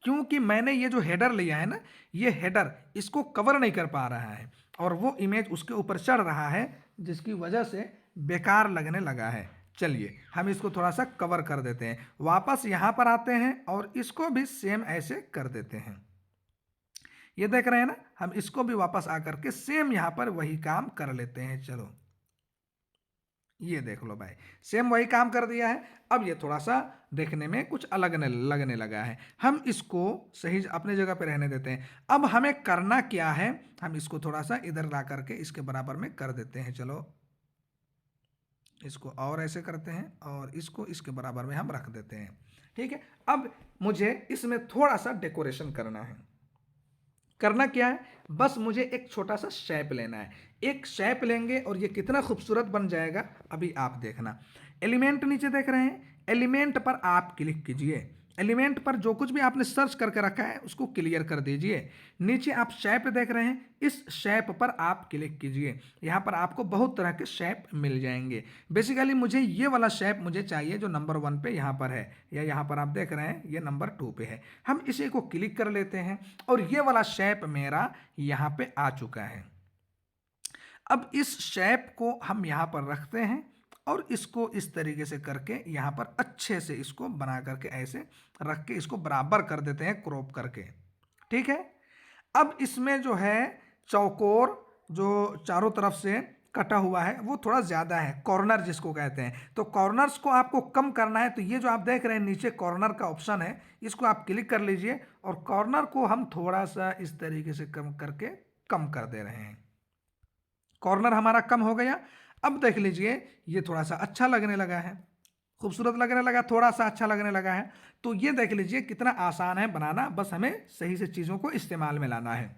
क्योंकि मैंने ये जो हेडर लिया है ना, ये हेडर इसको कवर नहीं कर पा रहा है और वो इमेज उसके ऊपर चढ़ रहा है, जिसकी वजह से बेकार लगने लगा है। चलिए हम इसको थोड़ा सा कवर कर देते हैं, वापस यहाँ पर आते हैं और इसको भी सेम ऐसे कर देते हैं। ये देख रहे हैं ना, हम इसको भी वापस आकर के सेम यहाँ पर वही काम कर लेते हैं। चलो ये देख लो भाई, सेम वही काम कर दिया है। अब ये थोड़ा सा देखने में कुछ अलग लगने लगा है, हम इसको सही अपने जगह पे रहने देते हैं। अब हमें करना क्या है, हम इसको थोड़ा सा इधर ला करके इसके बराबर में कर देते हैं। चलो इसको और ऐसे करते हैं और इसको इसके बराबर में हम रख देते हैं। ठीक है, अब मुझे इसमें थोड़ा सा डेकोरेशन करना है। करना क्या है, बस मुझे एक छोटा सा शेप लेना है। एक शेप लेंगे और ये कितना खूबसूरत बन जाएगा, अभी आप देखना। एलिमेंट नीचे देख रहे हैं, एलिमेंट पर आप क्लिक कीजिए। एलिमेंट पर जो कुछ भी आपने सर्च करके रखा है उसको क्लियर कर दीजिए। नीचे आप शेप देख रहे हैं, इस शेप पर आप क्लिक कीजिए। यहाँ पर आपको बहुत तरह के शेप मिल जाएंगे। बेसिकली मुझे ये वाला शेप मुझे चाहिए जो नंबर 1 पे यहाँ पर है, या यहाँ पर आप देख रहे हैं ये नंबर 2 पे है। हम इसी को क्लिक कर लेते हैं और ये वाला शेप मेरा यहाँ पे आ चुका है। अब इस शेप को हम यहाँ पर रखते हैं और इसको इस तरीके से करके यहाँ पर अच्छे से इसको बना करके ऐसे रख के इसको बराबर कर देते हैं क्रॉप करके। ठीक है, अब इसमें जो है चौकोर जो चारों तरफ से कटा हुआ है वो थोड़ा ज़्यादा है, कॉर्नर जिसको कहते हैं, तो कॉर्नर्स को आपको कम करना है। तो ये जो आप देख रहे हैं नीचे कॉर्नर का ऑप्शन है, इसको आप क्लिक कर लीजिए और कॉर्नर को हम थोड़ा सा इस तरीके से कम करके कम कर दे रहे हैं। कॉर्नर हमारा कम हो गया। अब देख लीजिए ये थोड़ा सा अच्छा लगने लगा है, खूबसूरत लगने लगा, थोड़ा सा अच्छा लगने लगा है। तो ये देख लीजिए कितना आसान है बनाना, बस हमें सही से चीज़ों को इस्तेमाल में लाना है।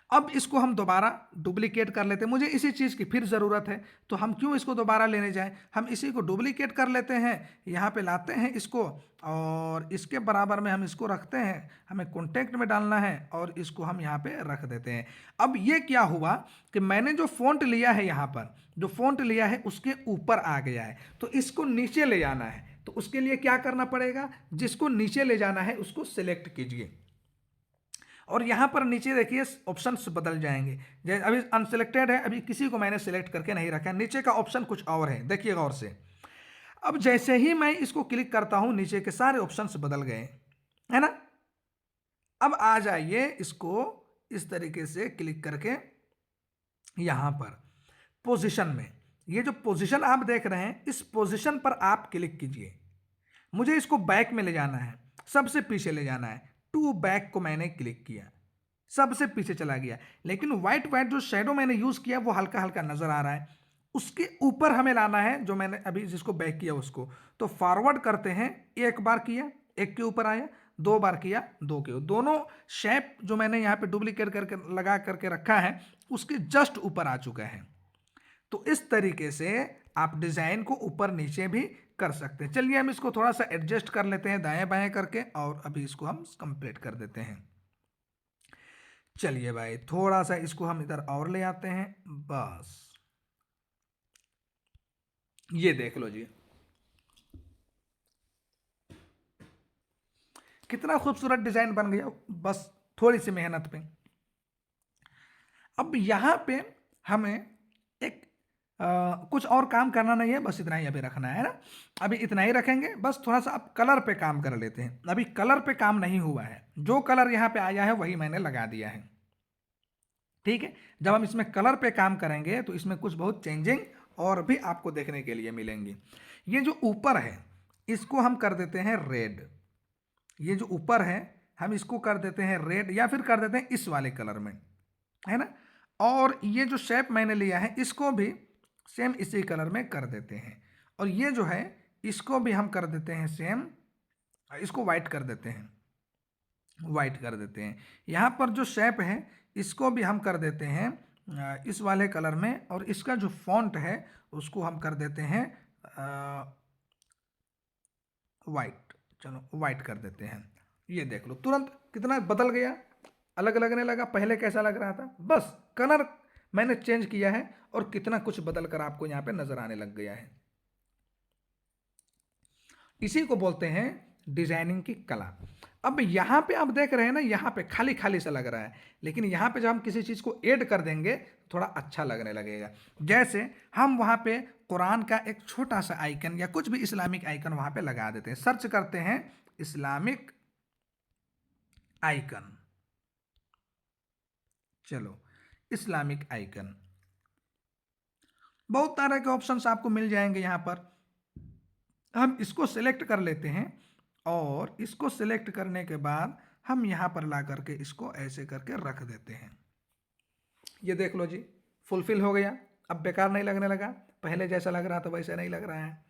अब इसको हम दोबारा डुप्लीकेट कर लेते हैं, मुझे इसी चीज़ की फिर ज़रूरत है, तो हम क्यों इसको दोबारा लेने जाएं, हम इसी को डुप्लीकेट कर लेते हैं, यहाँ पे लाते हैं इसको और इसके बराबर में हम इसको रखते हैं, हमें कॉन्टेक्ट में डालना है और इसको हम यहाँ पे रख देते हैं। अब ये क्या हुआ कि मैंने जो फ़ॉन्ट लिया है, यहाँ पर जो फ़ॉन्ट लिया है उसके ऊपर आ गया है, तो इसको नीचे ले जाना है। तो उसके लिए क्या करना पड़ेगा, जिसको नीचे ले जाना है उसको सिलेक्ट कीजिए और यहाँ पर नीचे देखिए ऑप्शंस बदल जाएंगे। जैसे अभी अनसिलेक्टेड है, अभी किसी को मैंने सिलेक्ट करके नहीं रखा है, नीचे का ऑप्शन कुछ और है, देखिए गौर से। अब जैसे ही मैं इसको क्लिक करता हूं नीचे के सारे ऑप्शंस बदल गए, है ना। अब आ जाइए इसको इस तरीके से क्लिक करके यहां पर पोजीशन में, ये जो पोजीशन आप देख रहे हैं इस पोजीशन पर आप क्लिक कीजिए। मुझे इसको बैक में ले जाना है, सबसे पीछे ले जाना है। टू बैक को मैंने क्लिक किया, सबसे पीछे चला गया, लेकिन व्हाइट व्हाइट जो शेडो मैंने यूज किया वो हल्का हल्का नजर आ रहा है। उसके ऊपर हमें लाना है, जो मैंने अभी जिसको बैक किया उसको। तो फॉरवर्ड करते हैं, एक बार किया एक के ऊपर आया, दो बार किया दो के, दोनों शेप जो मैंने यहाँ पे डुप्लीकेट करके लगा करके रखा है उसके जस्ट ऊपर आ चुका है। तो इस तरीके से आप डिजाइन को ऊपर नीचे भी कर सकते हैं। चलिए हम इसको थोड़ा सा एडजस्ट कर लेते हैं दाएं बाएं करके, और अभी इसको हम कंप्लीट कर देते हैं। चलिए भाई थोड़ा सा इसको हम इधर और ले आते हैं, बस ये देख लो जी कितना खूबसूरत डिजाइन बन गया, बस थोड़ी सी मेहनत पे। अब यहां पे हमें एक कुछ और काम करना नहीं है, बस इतना ही अभी रखना है ना। अभी इतना ही रखेंगे, बस थोड़ा सा अब कलर पे काम कर लेते हैं। अभी कलर पे काम नहीं हुआ है, जो कलर यहाँ पे आया है वही मैंने लगा दिया है, ठीक है। जब हम इसमें कलर पे काम करेंगे तो इसमें कुछ बहुत चेंजिंग और भी आपको देखने के लिए मिलेंगी। ये जो ऊपर है इसको हम कर देते हैं रेड, ये जो ऊपर है हम इसको कर देते हैं रेड, या फिर कर देते हैं इस वाले कलर में, है ना। और ये जो शेप मैंने लिया है इसको भी सेम इसी कलर में कर देते हैं, और ये जो है इसको भी हम कर देते हैं सेम, इसको वाइट कर देते हैं, वाइट कर देते हैं। यहाँ पर जो शेप है इसको भी हम कर देते हैं इस वाले कलर में, और इसका जो फॉन्ट है उसको हम कर देते हैं वाइट, चलो वाइट कर देते हैं। ये देख लो तुरंत कितना बदल गया, अलग लगने लगा, पहले कैसा लग रहा था, बस कलर मैंने चेंज किया है और कितना कुछ बदल कर आपको यहाँ पे नजर आने लग गया है। इसी को बोलते हैं डिजाइनिंग की कला। अब यहाँ पे आप देख रहे हैं ना, यहाँ पे खाली खाली सा लग रहा है, लेकिन यहाँ पे जब हम किसी चीज़ को ऐड कर देंगे थोड़ा अच्छा लगने लगेगा। जैसे हम वहाँ पे कुरान का एक छोटा सा आइकन या कुछ भी इस्लामिक आइकन वहाँ पे लगा देते हैं, सर्च करते हैं इस्लामिक आइकन, चलो इस्लामिक आइकन, बहुत तरह के ऑप्शंस आपको मिल जाएंगे यहाँ पर। हम इसको सिलेक्ट कर लेते हैं, और इसको सिलेक्ट करने के बाद हम यहाँ पर ला करके इसको ऐसे करके रख देते हैं। ये देख लो जी फुलफिल हो गया, अब बेकार नहीं लगने लगा, पहले जैसा लग रहा था वैसे नहीं लग रहा है।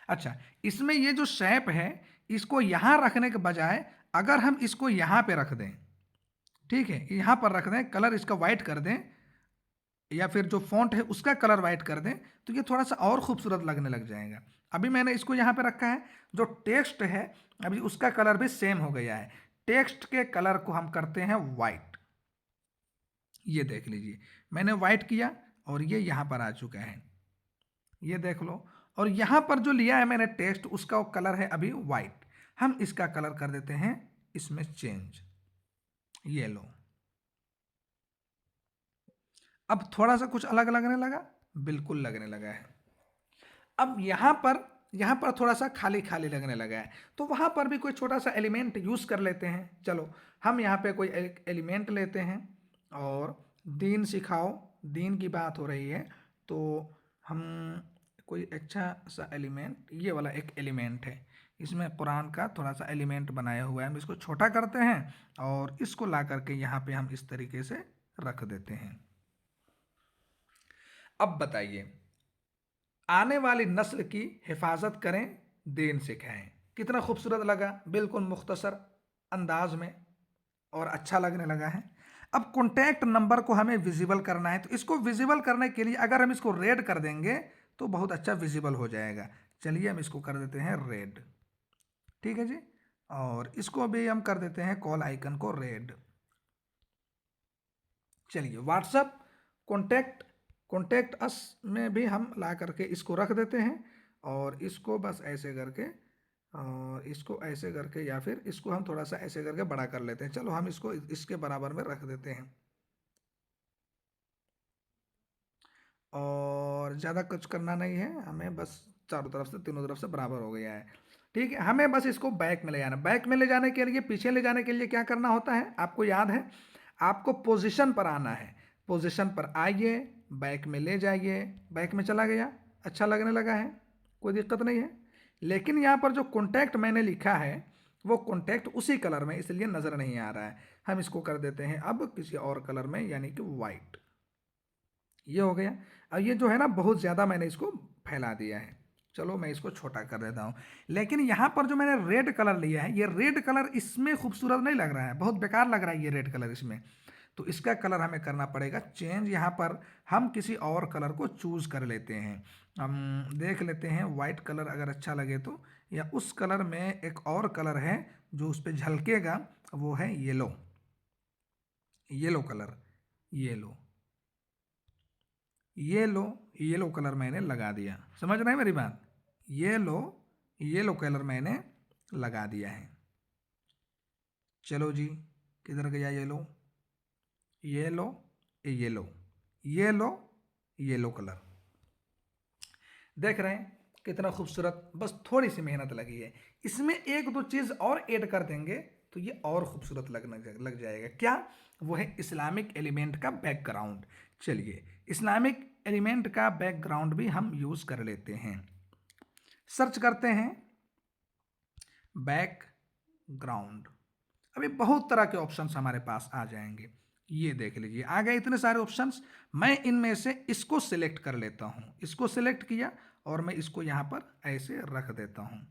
अच्छा, इसमें ये जो शेप है इसको यहाँ रखने के बजाय अगर हम इसको यहाँ पे रख दें, ठीक है, यहाँ पर रख दें, कलर इसका वाइट कर दें, या फिर जो फॉन्ट है उसका कलर वाइट कर दें, तो ये थोड़ा सा और खूबसूरत लगने लग जाएगा। अभी मैंने इसको यहाँ पे रखा है, जो टेक्स्ट है अभी उसका कलर भी सेम हो गया है, टेक्स्ट के कलर को हम करते हैं वाइट। ये देख लीजिए मैंने वाइट किया और ये यहाँ पर आ चुका है, ये देख लो। और यहाँ पर जो लिया है मैंने टेक्स्ट उसका कलर है अभी वाइट, हम इसका कलर कर देते हैं इसमें चेंज, ये लो। अब थोड़ा सा कुछ अलग लगने लगा, बिल्कुल लगने लगा है। अब यहाँ पर थोड़ा सा खाली खाली लगने लगा है, तो वहाँ पर भी कोई छोटा सा एलिमेंट यूज़ कर लेते हैं। चलो हम यहाँ पे कोई एक एलिमेंट लेते हैं, और दीन सिखाओ, दीन की बात हो रही है तो हम कोई अच्छा सा एलिमेंट, ये वाला एक एलिमेंट है, इसमें कुरान का थोड़ा सा एलिमेंट बनाया हुआ है, हम इसको छोटा करते हैं और इसको ला करके यहाँ पे हम इस तरीके से रख देते हैं। अब बताइए, आने वाली नस्ल की हिफाजत करें, दीन सिखाएं, कितना खूबसूरत लगा, बिल्कुल मुख्तसर अंदाज में और अच्छा लगने लगा है। अब कॉन्टैक्ट नंबर को हमें विजिबल करना है, तो इसको विजिबल करने के लिए अगर हम इसको रेड कर देंगे तो बहुत अच्छा विजिबल हो जाएगा। चलिए हम इसको कर देते हैं रेड, ठीक है जी, और इसको भी हम कर देते हैं कॉल आइकन को रेड। चलिए व्हाट्सएप कॉन्टैक्ट अस में भी हम ला करके इसको रख देते हैं, और इसको बस ऐसे करके और इसको ऐसे करके या फिर इसको हम थोड़ा सा ऐसे करके बड़ा कर लेते हैं। चलो हम इसको इसके बराबर में रख देते हैं और ज़्यादा कुछ करना नहीं है हमें, बस चारों तरफ से तीनों तरफ से बराबर हो गया है। ठीक है, हमें बस इसको बैक में ले जाना। बैक में ले जाने के लिए, पीछे ले जाने के लिए क्या करना होता है आपको याद है, आपको पोजीशन पर आना है। पोजीशन पर आइए, बैक में ले जाइए, बैक में चला गया, अच्छा लगने लगा है, कोई दिक्कत नहीं है। लेकिन यहाँ पर जो कॉन्टैक्ट मैंने लिखा है वो कॉन्टैक्ट उसी कलर में, इसलिए नज़र नहीं आ रहा है। हम इसको कर देते हैं अब किसी और कलर में, यानी कि वाइट। ये हो गया। अब ये जो है ना बहुत ज़्यादा मैंने इसको फैला दिया है, चलो मैं इसको छोटा कर देता हूँ। लेकिन यहाँ पर जो मैंने रेड कलर लिया है, ये रेड कलर इसमें खूबसूरत नहीं लग रहा है, बहुत बेकार लग रहा है ये रेड कलर इसमें। तो इसका कलर हमें करना पड़ेगा चेंज। यहाँ पर हम किसी और कलर को चूज़ कर लेते हैं। हम देख लेते हैं वाइट कलर अगर अच्छा लगे तो, या उस कलर में एक और कलर है जो उस पर झलकेगा, वो है येलो। येलो कलर, येलो, ये लो, येलो कलर मैंने लगा दिया। समझ रहे हैं मेरी बात? ये लो, येलो कलर मैंने लगा दिया है। चलो जी, किधर गया येलो? ये लो, ये लो, ये लो, येलो कलर। देख रहे हैं कितना खूबसूरत, बस थोड़ी सी मेहनत लगी है। इसमें एक दो चीज़ और ऐड कर देंगे तो ये और खूबसूरत लग जाएगा। क्या? वो है इस्लामिक एलिमेंट का बैकग्राउंड। चलिए, इस्लामिक एलिमेंट का बैकग्राउंड भी हम यूज़ कर लेते हैं। सर्च करते हैं बैकग्राउंड, अभी बहुत तरह के ऑप्शंस हमारे पास आ जाएंगे। ये देख लीजिए आ गए इतने सारे ऑप्शंस। मैं इनमें से इसको सिलेक्ट कर लेता हूँ। इसको सिलेक्ट किया और मैं इसको यहाँ पर ऐसे रख देता हूँ।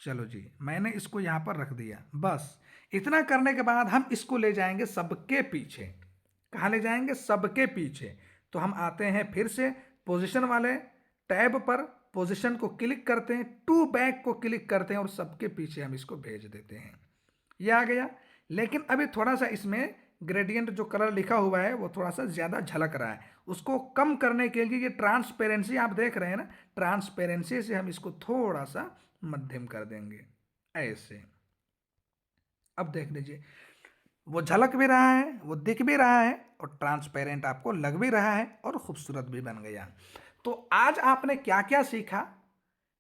चलो जी, मैंने इसको यहाँ पर रख दिया। बस इतना करने के बाद हम इसको ले जाएंगे सबके पीछे। कहाँ ले जाएंगे? सबके पीछे। तो हम आते हैं फिर से पोजीशन वाले टैब पर, पोजीशन को क्लिक करते हैं, टू बैक को क्लिक करते हैं और सबके पीछे हम इसको भेज देते हैं। ये आ गया। लेकिन अभी थोड़ा सा इसमें ग्रेडियंट जो कलर लिखा हुआ है वो थोड़ा सा ज़्यादा झलक रहा है। उसको कम करने के लिए ये ट्रांसपेरेंसी आप देख रहे हैं ना, ट्रांसपेरेंसी से हम इसको थोड़ा सा मध्यम कर देंगे ऐसे। अब देख लीजिए वो झलक भी रहा है, वो दिख भी रहा है और ट्रांसपेरेंट आपको लग भी रहा है और खूबसूरत भी बन गया। तो आज आपने क्या क्या सीखा?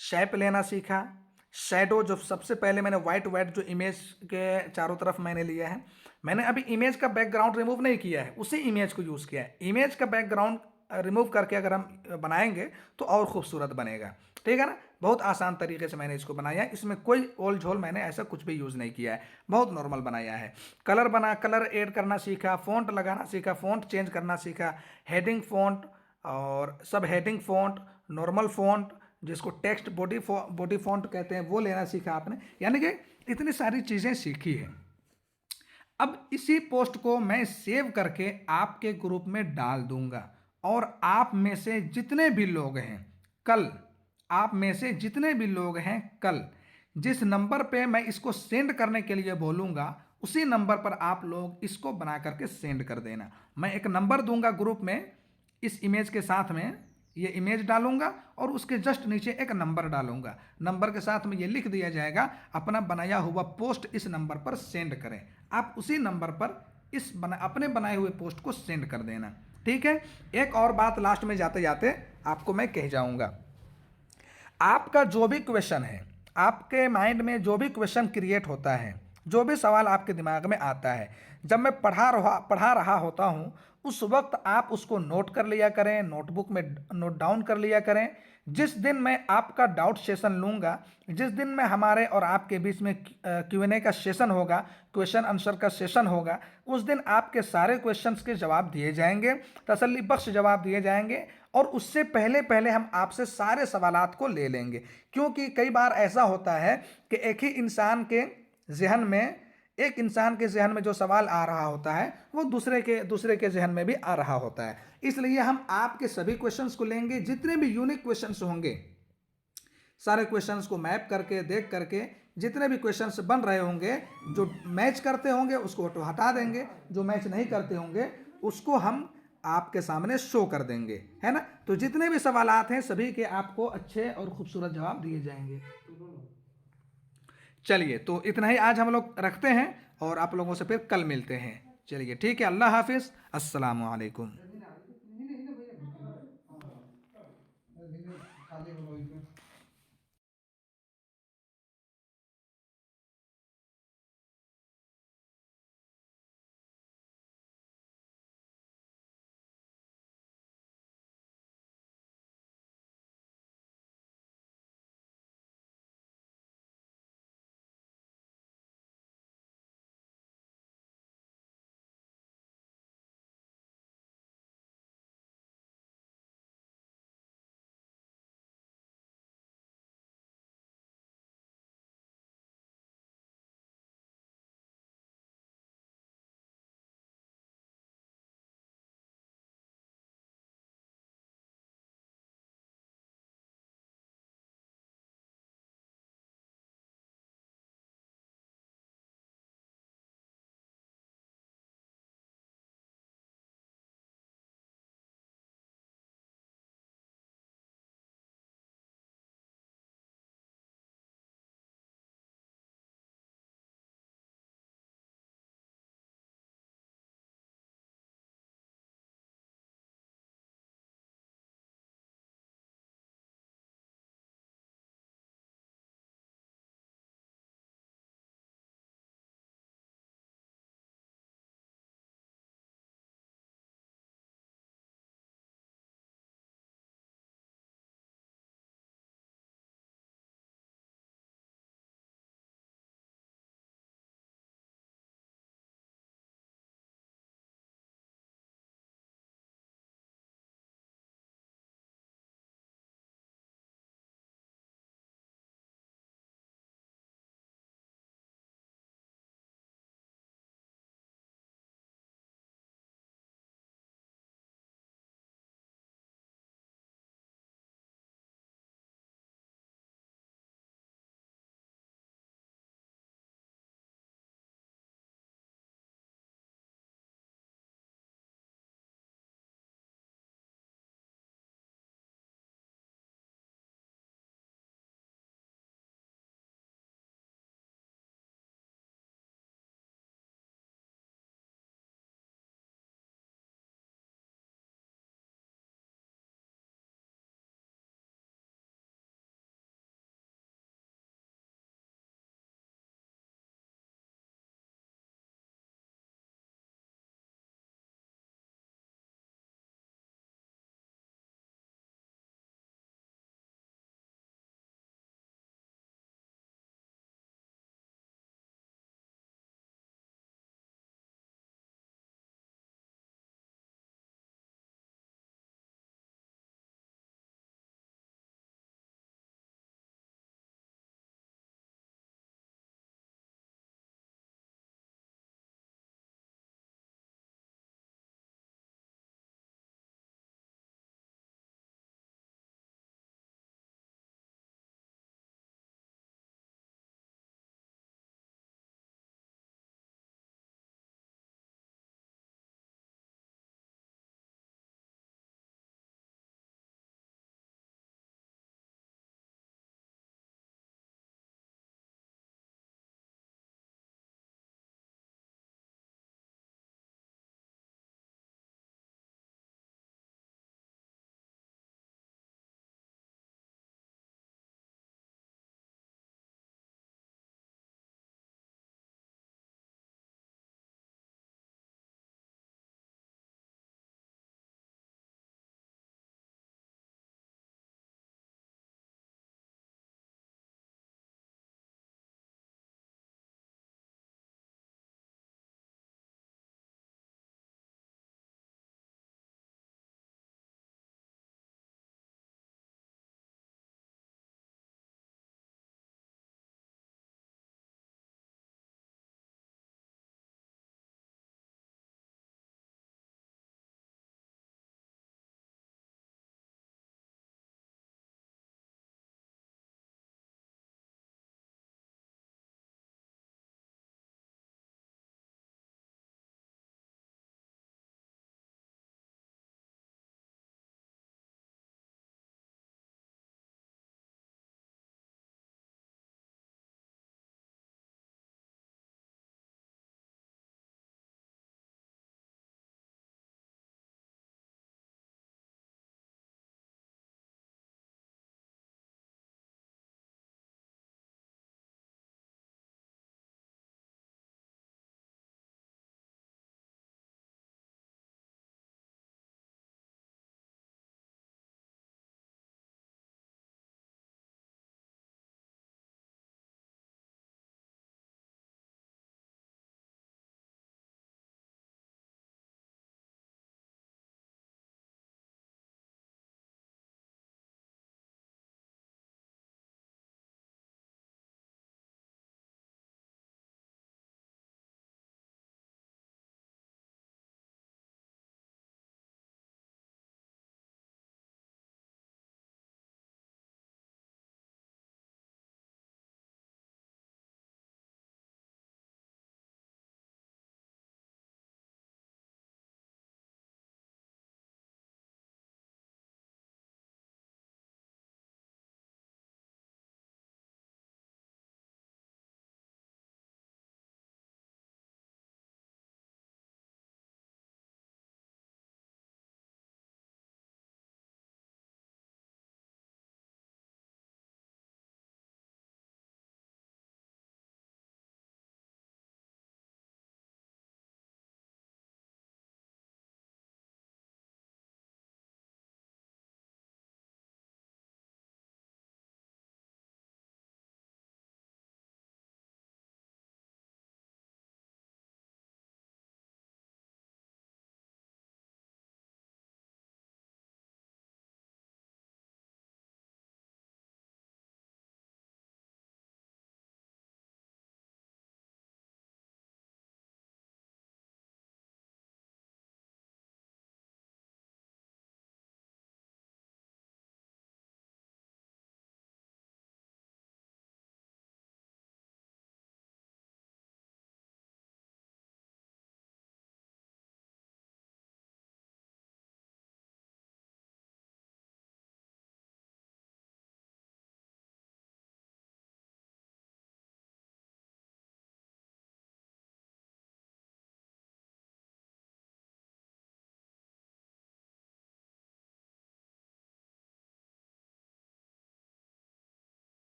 शेप लेना सीखा, शैडो जो सबसे पहले मैंने वाइट वाइट जो इमेज के चारों तरफ मैंने लिया है, मैंने अभी इमेज का बैकग्राउंड रिमूव नहीं किया है, उसी इमेज को यूज़ किया है। इमेज का बैकग्राउंड रिमूव करके अगर हम बनाएंगे तो और खूबसूरत बनेगा। ठीक है ना? बहुत आसान तरीके से मैंने इसको बनाया है, इसमें कोई ओल झोल मैंने ऐसा कुछ भी यूज़ नहीं किया है, बहुत नॉर्मल बनाया है। कलर ऐड करना सीखा, फ़ॉन्ट लगाना सीखा, फ़ॉन्ट चेंज करना सीखा, हेडिंग फ़ॉन्ट और सब हेडिंग फ़ॉन्ट, नॉर्मल फ़ॉन्ट जिसको टेक्स्ट बॉडी फ़ॉन्ट कहते हैं वो लेना सीखा आपने। यानी कि इतनी सारी चीज़ें सीखी हैं। अब इसी पोस्ट को मैं सेव करके आपके ग्रुप में डाल दूंगा और आप में से जितने भी लोग हैं कल, आप में से जितने भी लोग हैं कल जिस नंबर पे मैं इसको सेंड करने के लिए बोलूँगा उसी नंबर पर आप लोग इसको बना करके सेंड कर देना। मैं एक नंबर दूंगा ग्रुप में, इस इमेज के साथ में ये इमेज डालूंगा और उसके जस्ट नीचे एक नंबर डालूंगा। नंबर के साथ में ये लिख दिया जाएगा अपना बनाया हुआ पोस्ट इस नंबर पर सेंड करें। आप उसी नंबर पर अपने बनाए हुए पोस्ट को सेंड कर देना। ठीक है? एक और बात लास्ट में जाते जाते आपको मैं कह जाऊंगा, आपका जो भी क्वेश्चन है, आपके माइंड में जो भी क्वेश्चन क्रिएट होता है, जो भी सवाल आपके दिमाग में आता है, जब मैं पढ़ा रहा होता हूँ उस वक्त आप उसको नोट कर लिया करें, नोटबुक में नोट डाउन कर लिया करें। जिस दिन मैं आपका डाउट सेशन लूँगा, जिस दिन मैं हमारे और आपके बीच में Q&A का सेशन होगा, क्वेश्चन आंसर का सेशन होगा, उस दिन आपके सारे क्वेश्चंस के जवाब दिए जाएंगे, तसल्ली बख्श जवाब दिए जाएंगे और उससे पहले पहले हम आपसे सारे सवालात को ले लेंगे। क्योंकि कई बार ऐसा होता है कि एक इंसान के जहन में जो सवाल आ रहा होता है वो दूसरे के जहन में भी आ रहा होता है। इसलिए हम आपके सभी क्वेश्चंस को लेंगे, जितने भी यूनिक क्वेश्चंस होंगे सारे क्वेश्चंस को मैप करके देख करके जितने भी क्वेश्चंस बन रहे होंगे, जो मैच करते होंगे उसको तो हटा देंगे, जो मैच नहीं करते होंगे उसको हम आपके सामने शो कर देंगे, है ना? तो जितने भी सवालात हैं सभी के आपको अच्छे और खूबसूरत जवाब दिए जाएंगे। चलिए, तो इतना ही आज हम लोग रखते हैं और आप लोगों से फिर कल मिलते हैं। चलिए ठीक है, अल्लाह हाफिज़, अस्सलामु अलैकुम।